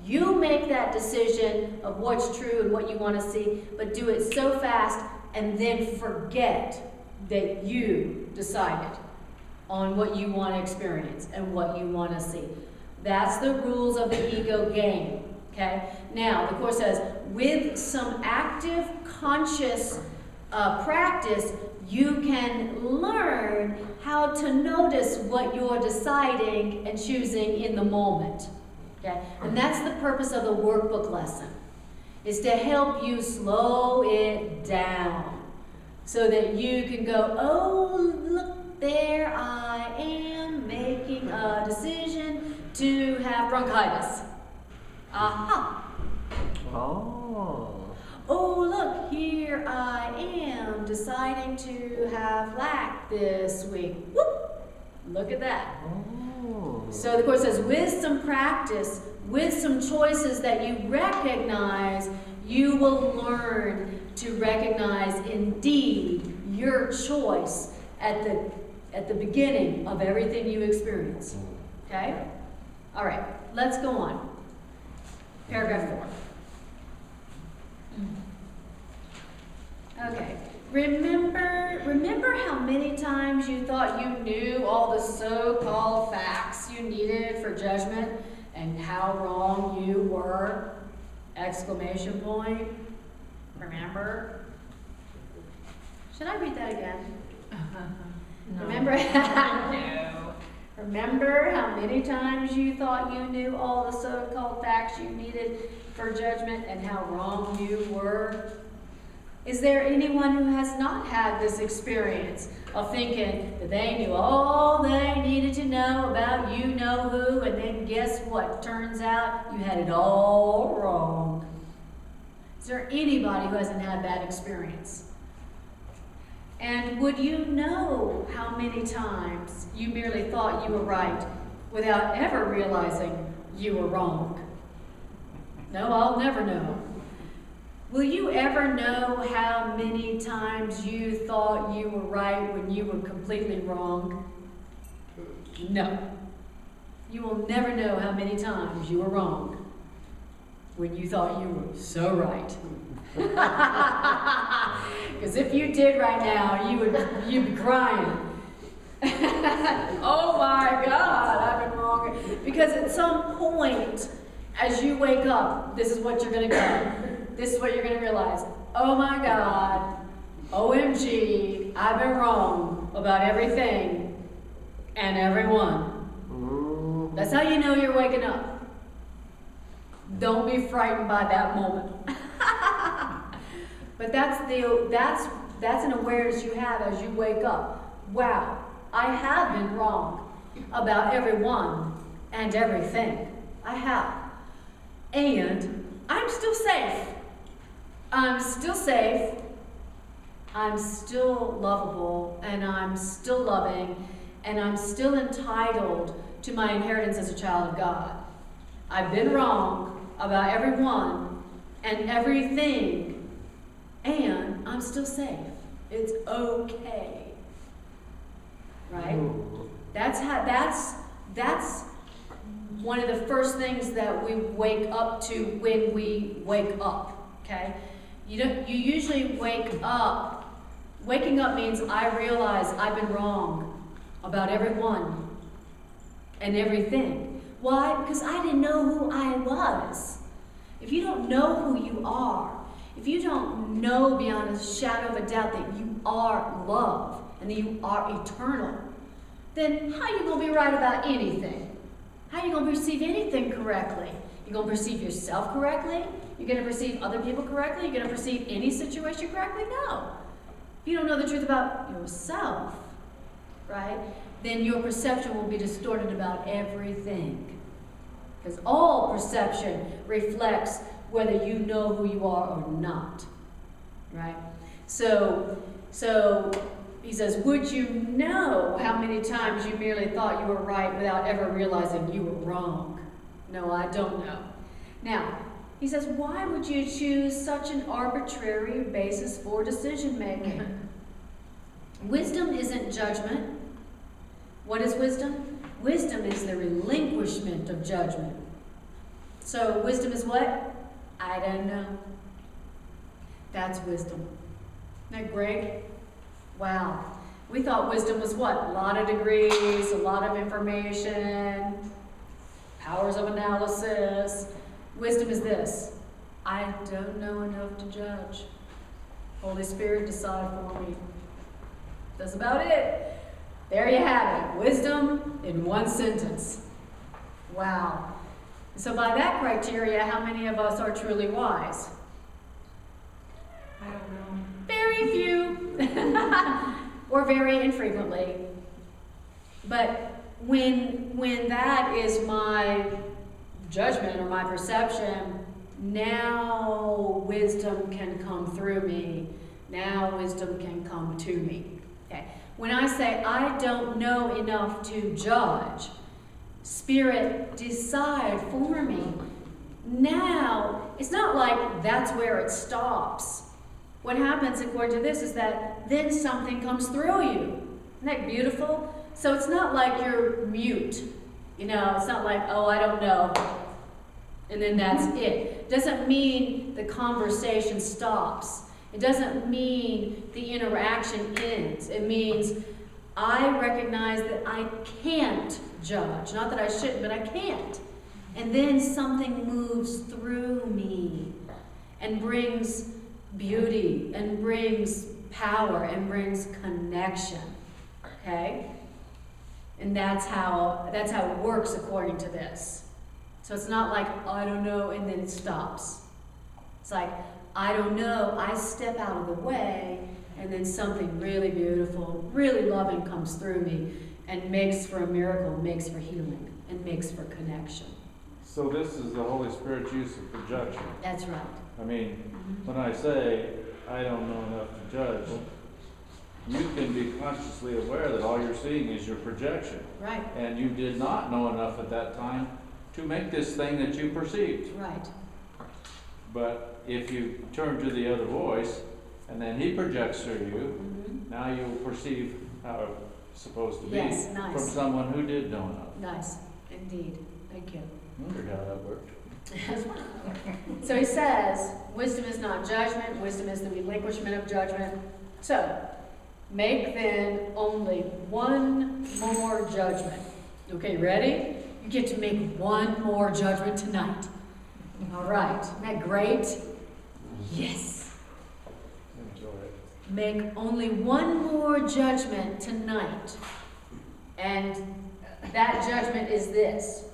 You make that decision of what's true and what you want to see, but do it so fast and then forget that you decided on what you want to experience and what you want to see. That's the rules of the ego game, okay? Now, the Course says, with some active, conscious practice, you can learn how to notice what you're deciding and choosing in the moment, okay? And that's the purpose of the workbook lesson, is to help you slow it down so that you can go, oh, look, there I am making a decision to have bronchitis. Aha. Oh. Oh, look, here I am deciding to have lack this week. Whoop! Look at that. Oh. So the Course says, with some practice, with some choices that you recognize, you will learn to recognize indeed your choice at the beginning of everything you experience. Okay? All right, let's go on. Paragraph 4. Okay. Remember how many times you thought you knew all the so-called facts you needed for judgment and how wrong you were? Exclamation point. Remember? Should I read that again? No. Remember? No. Remember how many times you thought you knew all the so-called facts you needed for judgment and how wrong you were? Is there anyone who has not had this experience of thinking that they knew all they needed to know about you know who, and then guess what? Turns out you had it all wrong. Is there anybody who hasn't had that experience? And would you know how many times you merely thought you were right without ever realizing you were wrong? No, I'll never know. Will you ever know how many times you thought you were right when you were completely wrong? No. You will never know how many times you were wrong when you thought you were so right. Because if you did right now, you'd be crying. Oh my God, I've been wrong. Because at some point, as you wake up, this is what you're going to go. This is what you're going to realize. Oh my God, OMG, I've been wrong about everything and everyone. That's how you know you're waking up. Don't be frightened by that moment. But that's an awareness you have as you wake up. Wow, I have been wrong about everyone and everything. I have. And I'm still safe. I'm still safe. I'm still lovable, and I'm still loving, and I'm still entitled to my inheritance as a child of God. I've been wrong about everyone and everything, and I'm still safe. It's okay. Right? That's one of the first things that we wake up to when we wake up. Okay? You usually wake up. Waking up means I realize I've been wrong about everyone and everything. Why? Because I didn't know who I was. If you don't know who you are, if you don't know beyond a shadow of a doubt that you are love and that you are eternal, then how are you going to be right about anything? How are you going to perceive anything correctly? You're going to perceive yourself correctly? You're going to perceive other people correctly? You're going to perceive any situation correctly? No. If you don't know the truth about yourself, right, then your perception will be distorted about everything. Because all perception reflects whether you know who you are or not, right? So he says, would you know how many times you merely thought you were right without ever realizing you were wrong? No, I don't know. Now, he says, why would you choose such an arbitrary basis for decision making? Wisdom isn't judgment. What is wisdom? Wisdom is the relinquishment of judgment. So wisdom is what? I don't know. That's wisdom. Isn't that great? Wow. We thought wisdom was what? A lot of degrees, a lot of information, powers of analysis. Wisdom is this. I don't know enough to judge. Holy Spirit, decide for me. That's about it. There you have it. Wisdom in one sentence. Wow. So by that criteria, how many of us are truly wise? I don't know. Very few. Or very infrequently. But when that is my judgment or my perception, now wisdom can come through me. Now wisdom can come to me. Okay. When I say I don't know enough to judge, Spirit, decide for me. Now, it's not like that's where it stops. What happens according to this is that then something comes through you. Isn't that beautiful? So it's not like you're mute. You know, it's not like, oh, I don't know. And then that's it. It doesn't mean the conversation stops. It doesn't mean the interaction ends. It means I recognize that I can't judge. Not that I shouldn't, but I can't. And then something moves through me and brings beauty and brings power and brings connection. Okay? And that's how it works according to this. So it's not like, I don't know, and then it stops. It's like, I don't know, I step out of the way, and then something really beautiful, really loving comes through me and makes for a miracle, makes for healing, and makes for connection. So this is the Holy Spirit's use of projection. That's right. I mean, when I say I don't know enough to judge, you can be consciously aware that all you're seeing is your projection. Right, And you did not know enough at that time to make this thing that you perceived. right. But if you turn to the other voice, and then he projects through you, Mhm. now you perceive how it's supposed to be Yes, from nice, someone who did know enough. nice, indeed, thank you. Wondered how that worked. So he says, wisdom is not judgment, wisdom is the relinquishment of judgment. So, make then only one more judgment. Okay, ready? You get to make one more judgment tonight. All right, isn't that great? Yes. Enjoy it. Make only one more judgment tonight. And that judgment is this.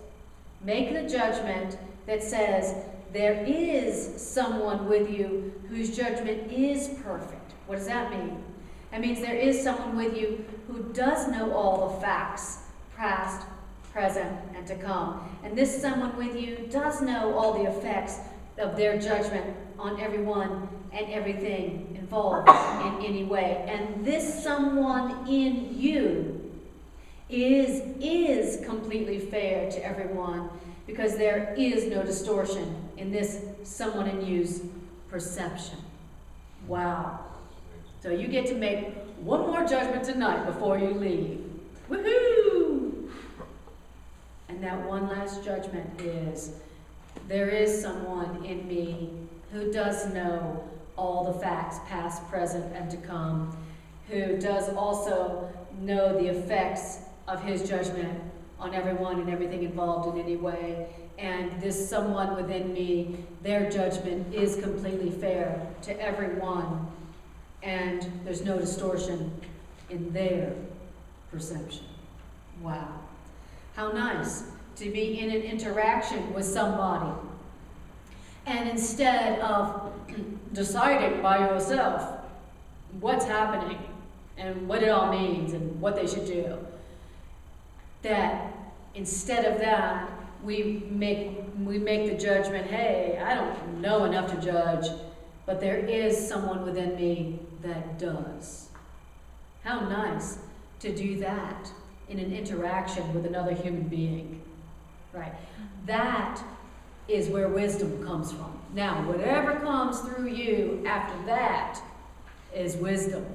Make the judgment that says, there is someone with you whose judgment is perfect. What does that mean? That means there is someone with you who does know all the facts, past, present, and to come. And this someone with you does know all the effects of their judgment on everyone and everything involved in any way. And this someone in you is completely fair to everyone, because there is no distortion in this someone in you's perception. Wow. So you get to make one more judgment tonight before you leave. Woohoo! And that one last judgment is, there is someone in me who does know all the facts, past, present, and to come, who does also know the effects of his judgment on everyone and everything involved in any way. And this someone within me, their judgment is completely fair to everyone, and there's no distortion in their perception. Wow. How nice to be in an interaction with somebody, and instead of deciding by yourself what's happening and what it all means and what they should do, that instead of that, we make the judgment, hey, I don't know enough to judge, but there is someone within me that does. How nice to do that in an interaction with another human being, right? That is where wisdom comes from. Now, whatever comes through you after that is wisdom,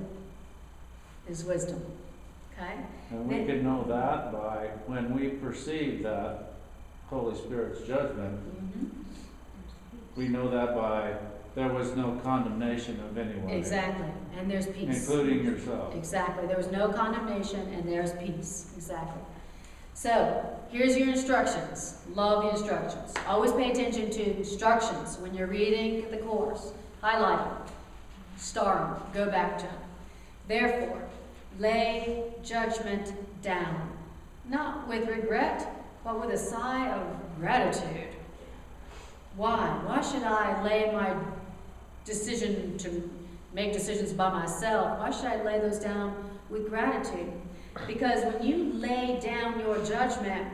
okay? And we can know that by when we perceive that Holy Spirit's judgment, we know that by there was no condemnation of anyone. Exactly, and there's peace. Including yourself. Exactly, there was no condemnation and there's peace, exactly. So, here's your instructions. Love the instructions. Always pay attention to instructions when you're reading the course. Highlight them, star them, go back to them. Therefore, lay judgment down, not with regret, but with a sigh of gratitude. Why? Why should I lay my decision to make decisions by myself? Why should I lay those down with gratitude? Because when you lay down your judgment,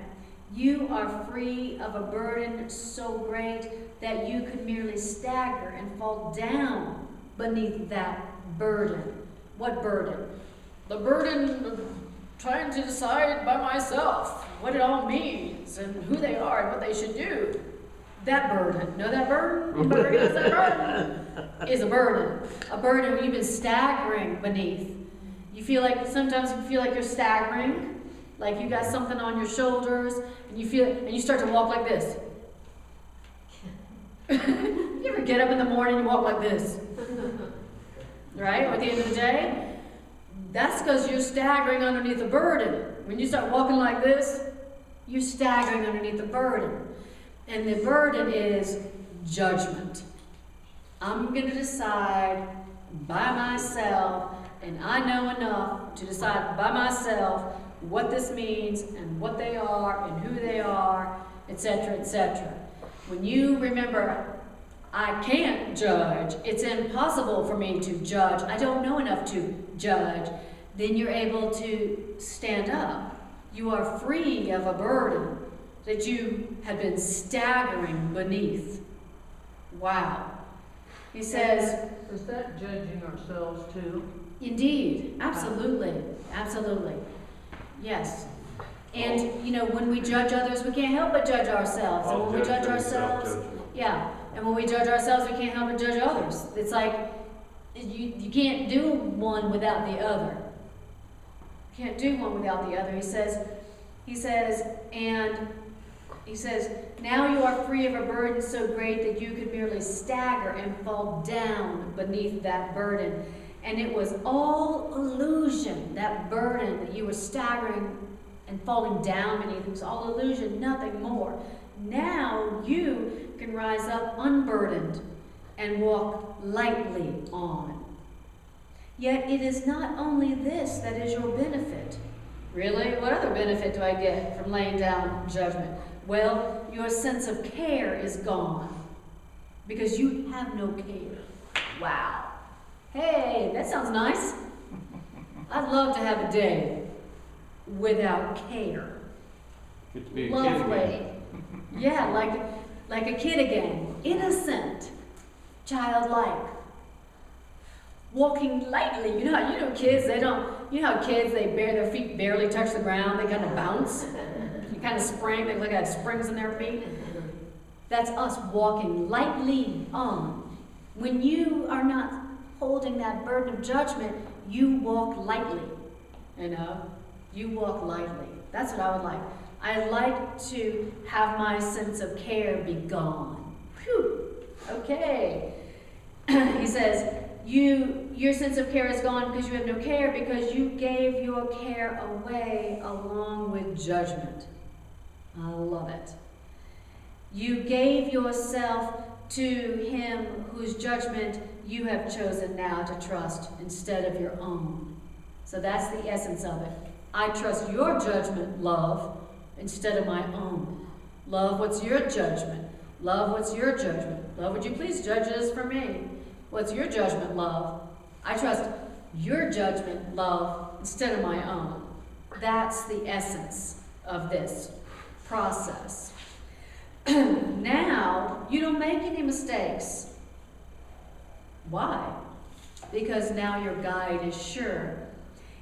you are free of a burden so great that you could merely stagger and fall down beneath that burden. What burden? The burden of trying to decide by myself what it all means and who they are and what they should do. That burden. Know that burden? Anybody recognize that burden? Is a burden. A burden when you've been staggering beneath. You feel like, sometimes you feel like you're staggering, like you got something on your shoulders, and you start to walk like this. You ever get up in the morning and walk like this? Right? Or at the end of the day? That's because you're staggering underneath a burden. When you start walking like this, you're staggering underneath the burden. And the burden is judgment. I'm going to decide by myself, and I know enough to decide by myself what this means and what they are and who they are, etc., etc. When you remember, I can't judge, it's impossible for me to judge, I don't know enough to judge, then you're able to stand up. You are free of a burden that you had been staggering beneath. Wow. He says, Is that judging ourselves too? Indeed, absolutely, absolutely. Yes. And, you know, when we judge others, we can't help but judge ourselves. And when we judge ourselves, yeah, and when we judge ourselves, we can't help but judge others. It's like, you can't do one without the other. You can't do one without the other. He says, now you are free of a burden so great that you could merely stagger and fall down beneath that burden. And it was all illusion, that burden that you were staggering and falling down beneath. It was all illusion, nothing more. Now you can rise up unburdened and walk lightly on. Yet it is not only this that is your benefit. Really? What other benefit do I get from laying down judgment? Well, your sense of care is gone because you have no care. Wow. Hey, that sounds nice. I'd love to have a day without care. Get to be a kid Lovely. again. Yeah, like a kid again. Innocent. Childlike. Walking lightly. You know kids, they their feet barely touch the ground, they kind of bounce. You kind of spring, they look at springs in their feet. That's us walking lightly on. When you are not holding that burden of judgment, you walk lightly. You know? You walk lightly. That's what I would like. I like to have my sense of care be gone. Phew. Okay. He says, your sense of care is gone because you have no care, because you gave your care away along with judgment. I love it. You gave yourself to him whose judgment you have chosen now to trust instead of your own. So that's the essence of it. I trust your judgment, love, instead of my own. Love, what's your judgment? Love, what's your judgment? Love, would you please judge this for me? What's your judgment, love? I trust your judgment, love, instead of my own. That's the essence of this process. Now, you don't make any mistakes. Why? Because now your guide is sure.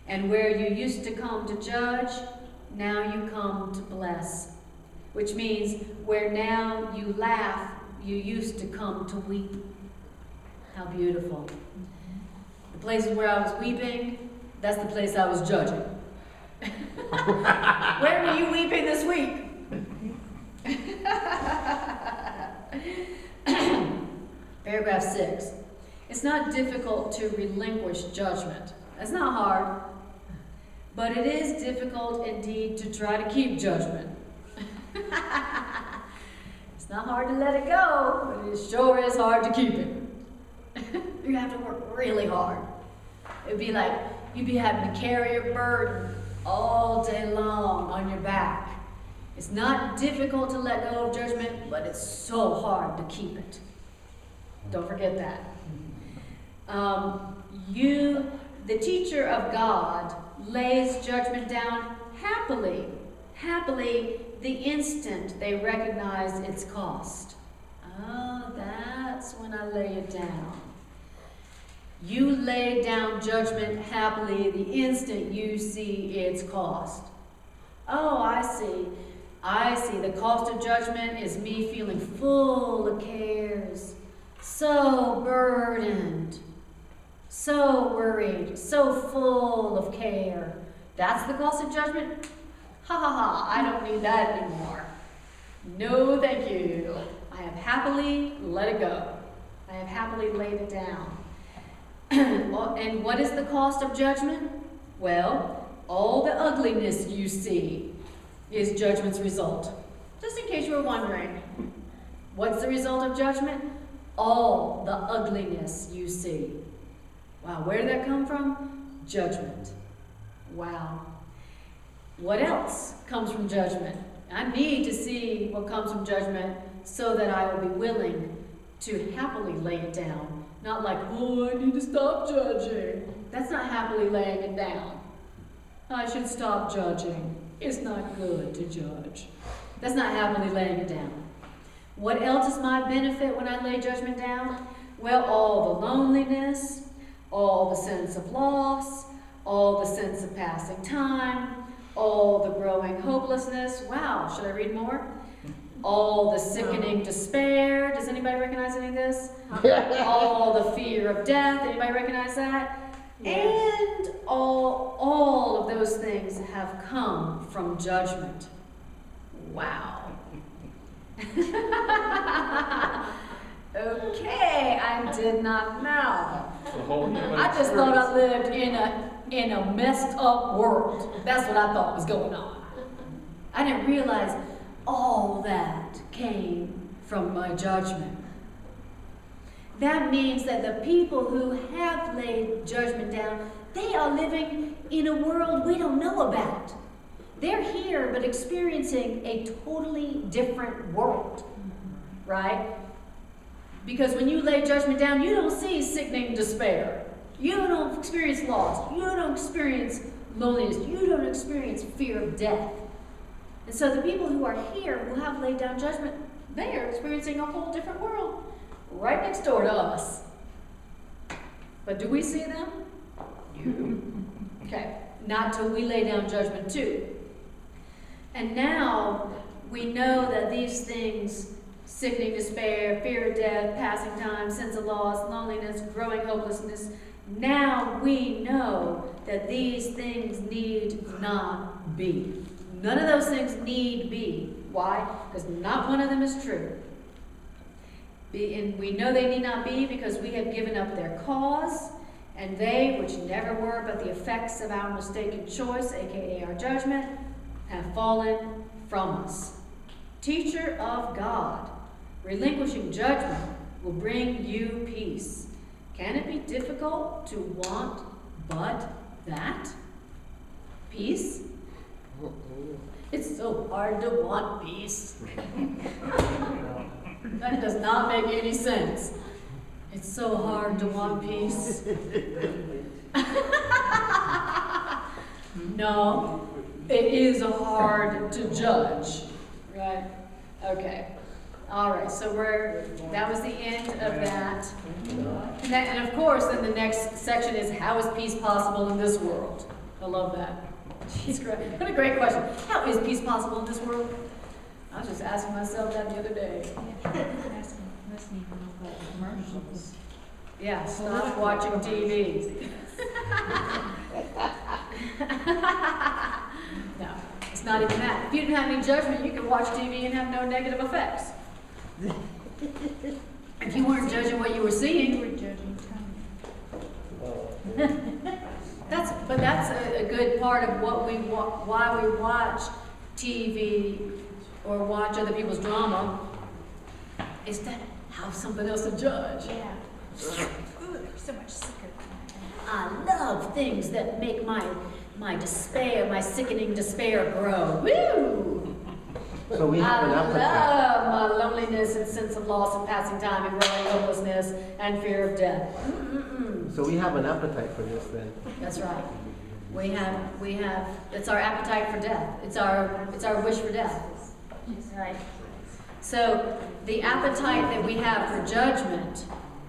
And where you used to come to judge, now you come to bless. Which means where now you laugh, you used to come to weep. How beautiful. The places where I was weeping, that's the place I was judging. Where were you weeping this week? Paragraph 6. It's not difficult to relinquish judgment. That's not hard. But it is difficult indeed to try to keep judgment. It's not hard to let it go, but it sure is hard to keep it. You have to work really hard. It'd be like you'd be having to carry your burden all day long on your back. It's not difficult to let go of judgment, but it's so hard to keep it. Don't forget that. The teacher of God, lays judgment down happily the instant they recognize its cost. Oh, that's when I lay it down. You lay down judgment happily the instant you see its cost. Oh, I see. The cost of judgment is me feeling full of cares, so burdened, so worried, so full of care. That's the cost of judgment? Ha ha ha, I don't need that anymore. No, thank you. I have happily let it go. I have happily laid it down. And what is the cost of judgment? Well, all the ugliness you see is judgment's result. Just in case you were wondering, what's the result of judgment? All the ugliness you see. Wow, where did that come from? Judgment. Wow. What else comes from judgment? I need to see what comes from judgment so that I will be willing to happily lay it down. Not like, oh, I need to stop judging. That's not happily laying it down. I should stop judging. It's not good to judge. That's not happily laying it down. What else is my benefit when I lay judgment down? Well, all the loneliness, all the sense of loss, all the sense of passing time, all the growing hopelessness. Wow, should I read more? All the sickening despair. Does anybody recognize any of this? All the fear of death. Anybody recognize that? And all of those things have come from judgment. Wow. Okay, I did not know. The whole human I just thought I experience. lived in a messed up world. That's what I thought was going on. I didn't realize all that came from my judgment. That means that the people who have laid judgment down, they are living in a world we don't know about. They're here but experiencing a totally different world, right? Because when you lay judgment down, you don't see sickening despair. You don't experience loss. You don't experience loneliness. You don't experience fear of death. And so the people who are here who have laid down judgment, they are experiencing a whole different world right next door to us. But do we see them? Okay, not till we lay down judgment too. And now we know that these things, sickening despair, fear of death, passing time, sense of loss, loneliness, growing hopelessness, now we know that these things need not be. None of those things need be. Why? Because not one of them is true. And we know they need not be because we have given up their cause, and they, which never were but the effects of our mistaken choice, aka our judgment, have fallen from us. Teacher of God, relinquishing judgment will bring you peace. Can it be difficult to want but that? Peace? It's so hard to want peace. That does not make any sense. It's so hard to want peace. No, it is hard to judge, right? Okay. All right, so that was the end of that. And of course, then the next section is, how is peace possible in this world? I love that. It's great. What a great question. How is peace possible in this world? I was just asking myself that the other day. Listening to the commercials. Yeah, stop watching TV. No, it's not even that. If you didn't have any judgment, you could watch TV and have no negative effects. If you weren't judging what you were seeing, You were judging time. but that's a good part of why we watch TV or watch other people's drama, is to have something else to judge. Yeah. Ooh, there's so much sicker. I love things that make my despair, my sickening despair grow. Woo! So we have an I appetite. love my loneliness and sense of loss and passing time and growing hopelessness and fear of death. So we have an appetite for this then. That's right. We have, it's our appetite for death. It's our wish for death. Right. So the appetite that we have for judgment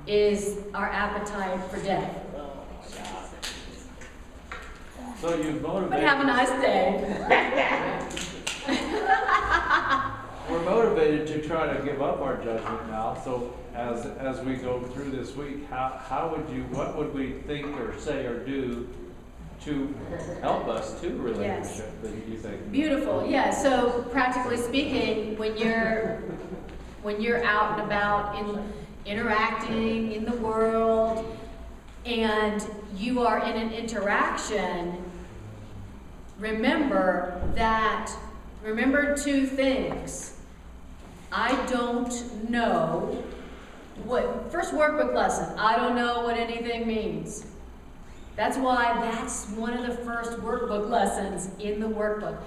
is our appetite for death. So you've motivated. But have a nice day. We're motivated to try to give up our judgment now. So as we go through this week, what would we think or say or do to help us to relinquish it? That you think? Beautiful. Yeah. So practically speaking, when you're out and about interacting in the world, and you are in an interaction, remember two things. I don't know first workbook lesson, I don't know what anything means. That's why that's one of the first workbook lessons in the workbook.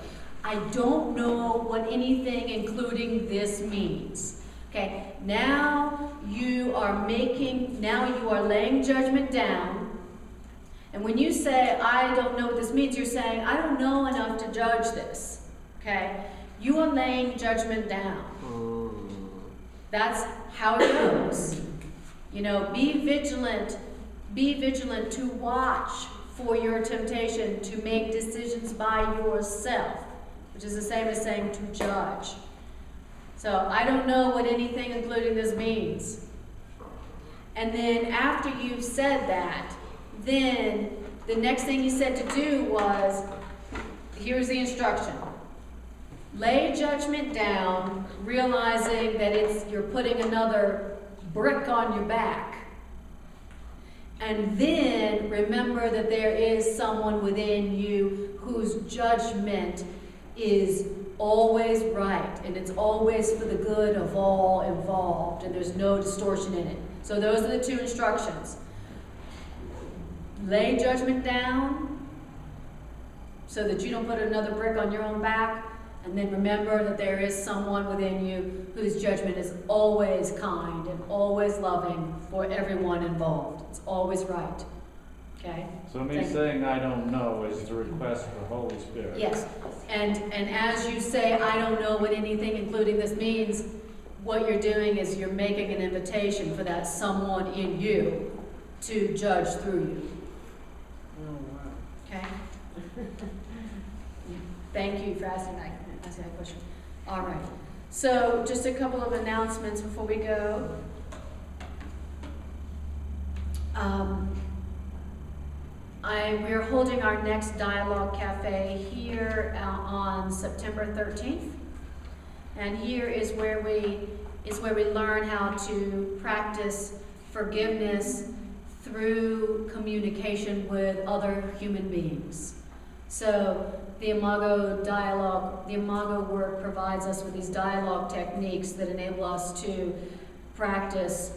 I don't know what anything including this means. Okay, now you are laying judgment down. And when you say, I don't know what this means, you're saying, I don't know enough to judge this. Okay? You are laying judgment down. That's how it goes. Be vigilant Be vigilant to watch for your temptation to make decisions by yourself, which is the same as saying to judge. So I don't know what anything including this means. And then after you've said that, then the next thing you said to do was, here's the instruction. Lay judgment down, realizing that you're putting another brick on your back. And then remember that there is someone within you whose judgment is always right, and it's always for the good of all involved, and there's no distortion in it. So those are the two instructions. Lay judgment down so that you don't put another brick on your own back, and then remember that there is someone within you whose judgment is always kind and always loving for everyone involved. It's always right. Okay? So me saying I don't know is the request for Holy Spirit. Yes. And as you say, I don't know what anything including this means, what you're doing is you're making an invitation for that someone in you to judge through you. Okay? Thank you for asking that question. All right. So just a couple of announcements before we go. We're holding our next Dialogue Cafe here on September 13th. And here is where we learn how to practice forgiveness through communication with other human beings. So the Imago work provides us with these dialogue techniques that enable us to practice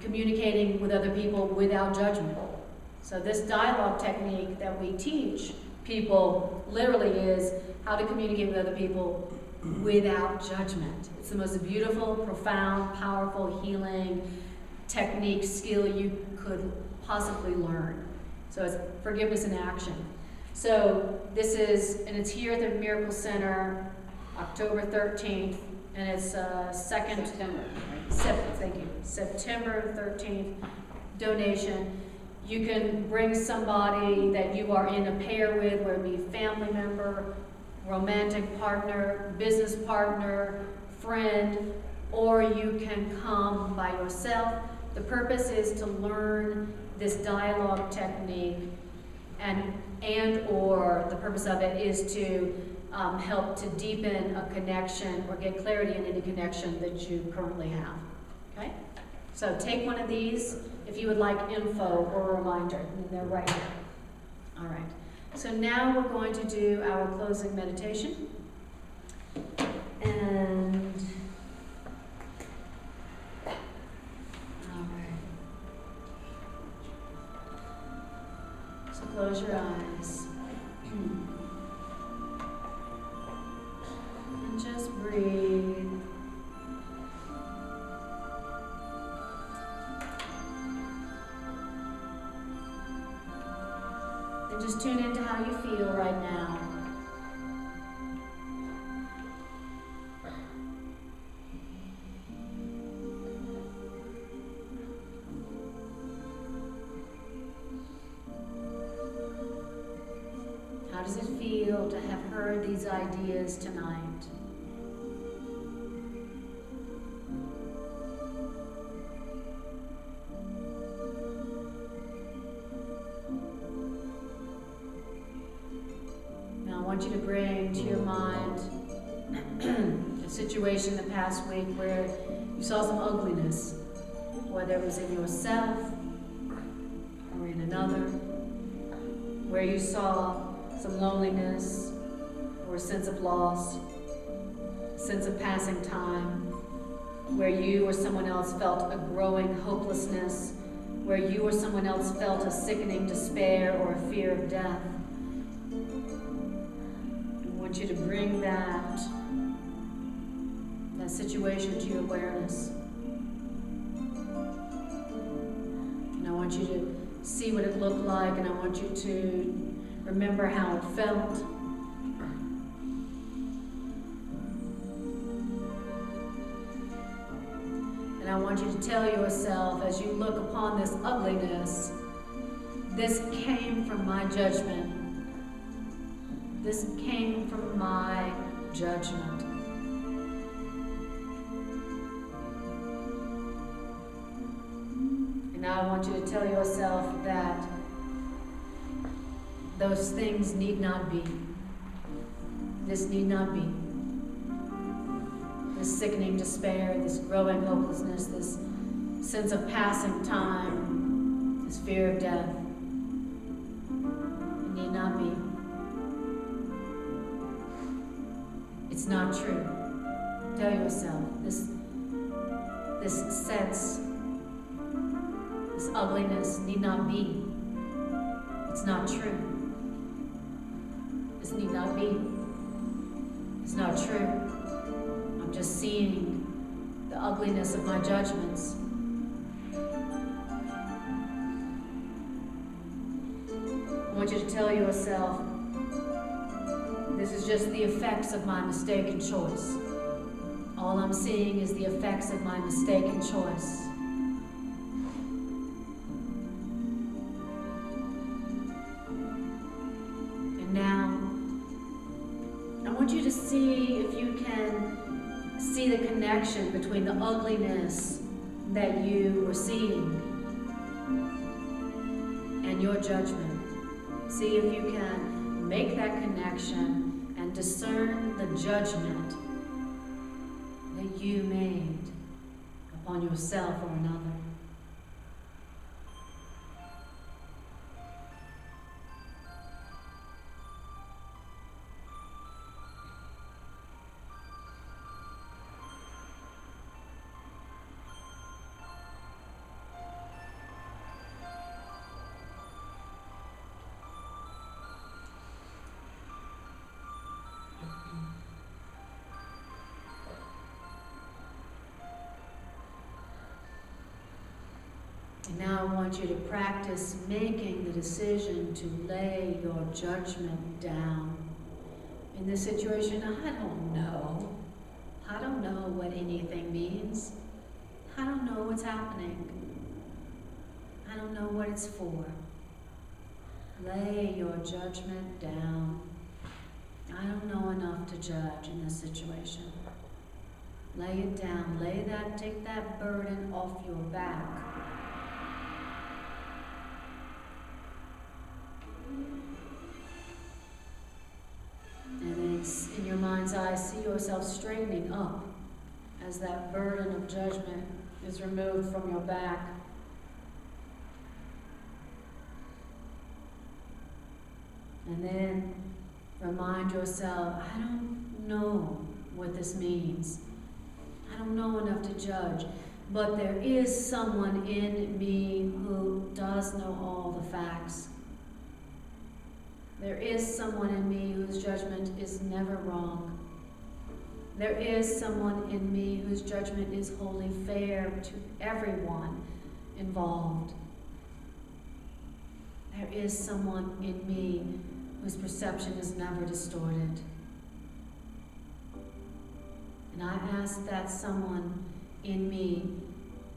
communicating with other people without judgment. So this dialogue technique that we teach people literally is how to communicate with other people without judgment. It's the most beautiful, profound, powerful, healing technique, skill you could possibly learn. So it's forgiveness in action. So this is, and it's here at the Miracle Center, October 13th, and it's September 13th donation. You can bring somebody that you are in a pair with, whether it be family member, romantic partner, business partner, friend, or you can come by yourself. The purpose is to learn this dialogue technique, and or the purpose of it is to help to deepen a connection or get clarity in any connection that you currently have. Okay? So take one of these if you would like info or a reminder, and they're right here. All right. So now we're going to do our closing meditation. And all right. So close your eyes. And just breathe. And just tune into how you feel right now. How does it feel to have heard these ideas tonight? Now I want you to bring to your mind a situation the past week where you saw some ugliness, whether it was in yourself or in another, where you saw some loneliness or a sense of loss, a sense of passing time, where you or someone else felt a growing hopelessness, where you or someone else felt a sickening despair or a fear of death. I want you to bring that situation to your awareness. And I want you to see what it looked like, and I want you to remember how it felt. And I I want you to tell yourself, as you look upon this ugliness, this came from my judgment. This came from my judgment. And now I want you to tell yourself that those things need not be. This need not be. This sickening despair, this growing hopelessness, this sense of passing time, this fear of death. It need not be. It's not true. Tell yourself, this sense, this ugliness need not be. It's not true. This need not be. It's not true. I'm just seeing the ugliness of my judgments. I want you to tell yourself, this is just the effects of my mistaken choice. All I'm seeing is the effects of my mistaken choice. And now, I want you to see if you can see the connection between the ugliness that you are seeing and your judgment. See if you can make that connection and discern the judgment that you made upon yourself or another. And now I want you to practice making the decision to lay your judgment down. In this situation, I don't know. I don't know what anything means. I don't know what's happening. I don't know what it's for. Lay your judgment down. I don't know enough to judge in this situation. Lay it down. Take that burden off your back. And then in your mind's eye, see yourself straightening up as that burden of judgment is removed from your back. And then remind yourself, I don't know what this means. I don't know enough to judge, but there is someone in me who does know all the facts. There is someone in me whose judgment is never wrong. There is someone in me whose judgment is wholly fair to everyone involved. There is someone in me whose perception is never distorted. And I ask that someone in me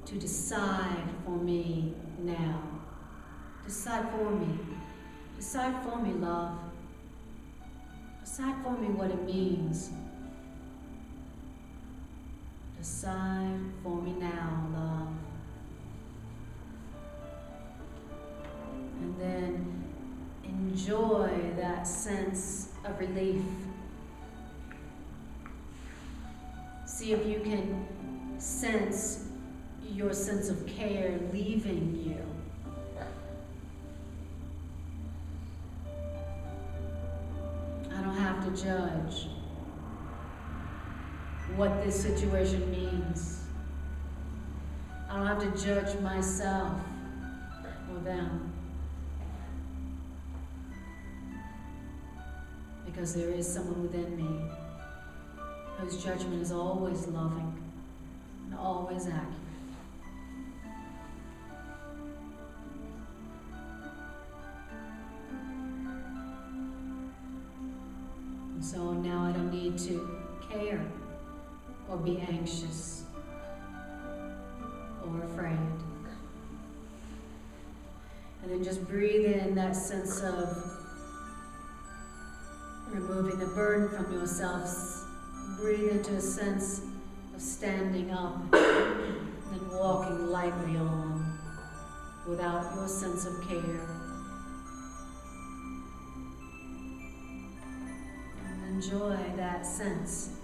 to decide for me now. Decide for me. Decide for me, love. Decide for me what it means. Decide for me now, love. And then enjoy that sense of relief. See if you can sense your sense of care leaving you. I don't have to judge what this situation means. I don't have to judge myself or them. Because there is someone within me whose judgment is always loving and always accurate. And so now I don't need to care or be anxious. or afraid. And then just breathe in that sense of removing the burden from yourselves. Breathe into a sense of standing up and walking lightly along without your sense of care. And enjoy that sense.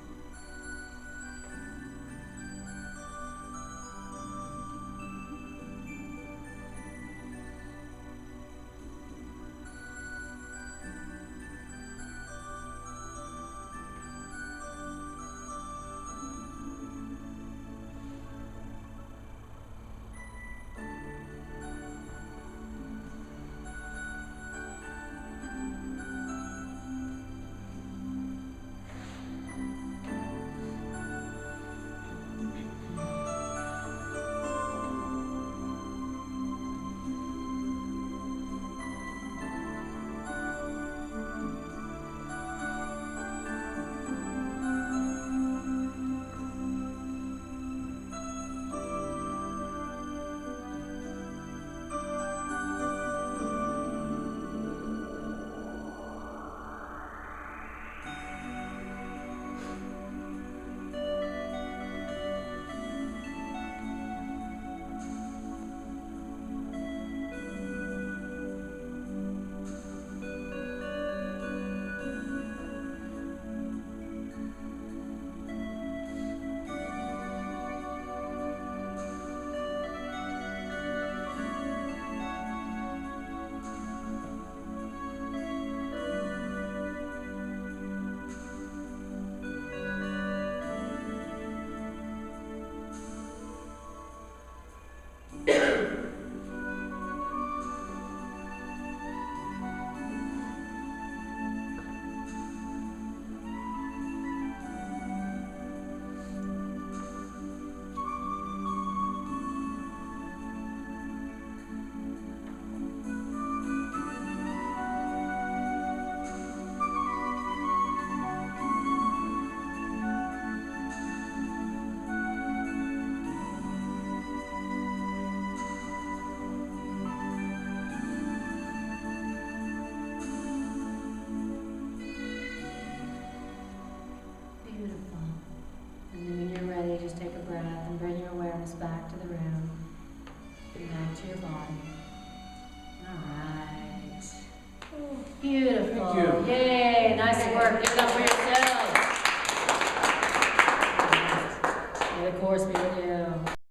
Back to the room, and back to your body. All right. Beautiful. Thank you. Yay, nice work. Give it up for yourselves. May the course be with you.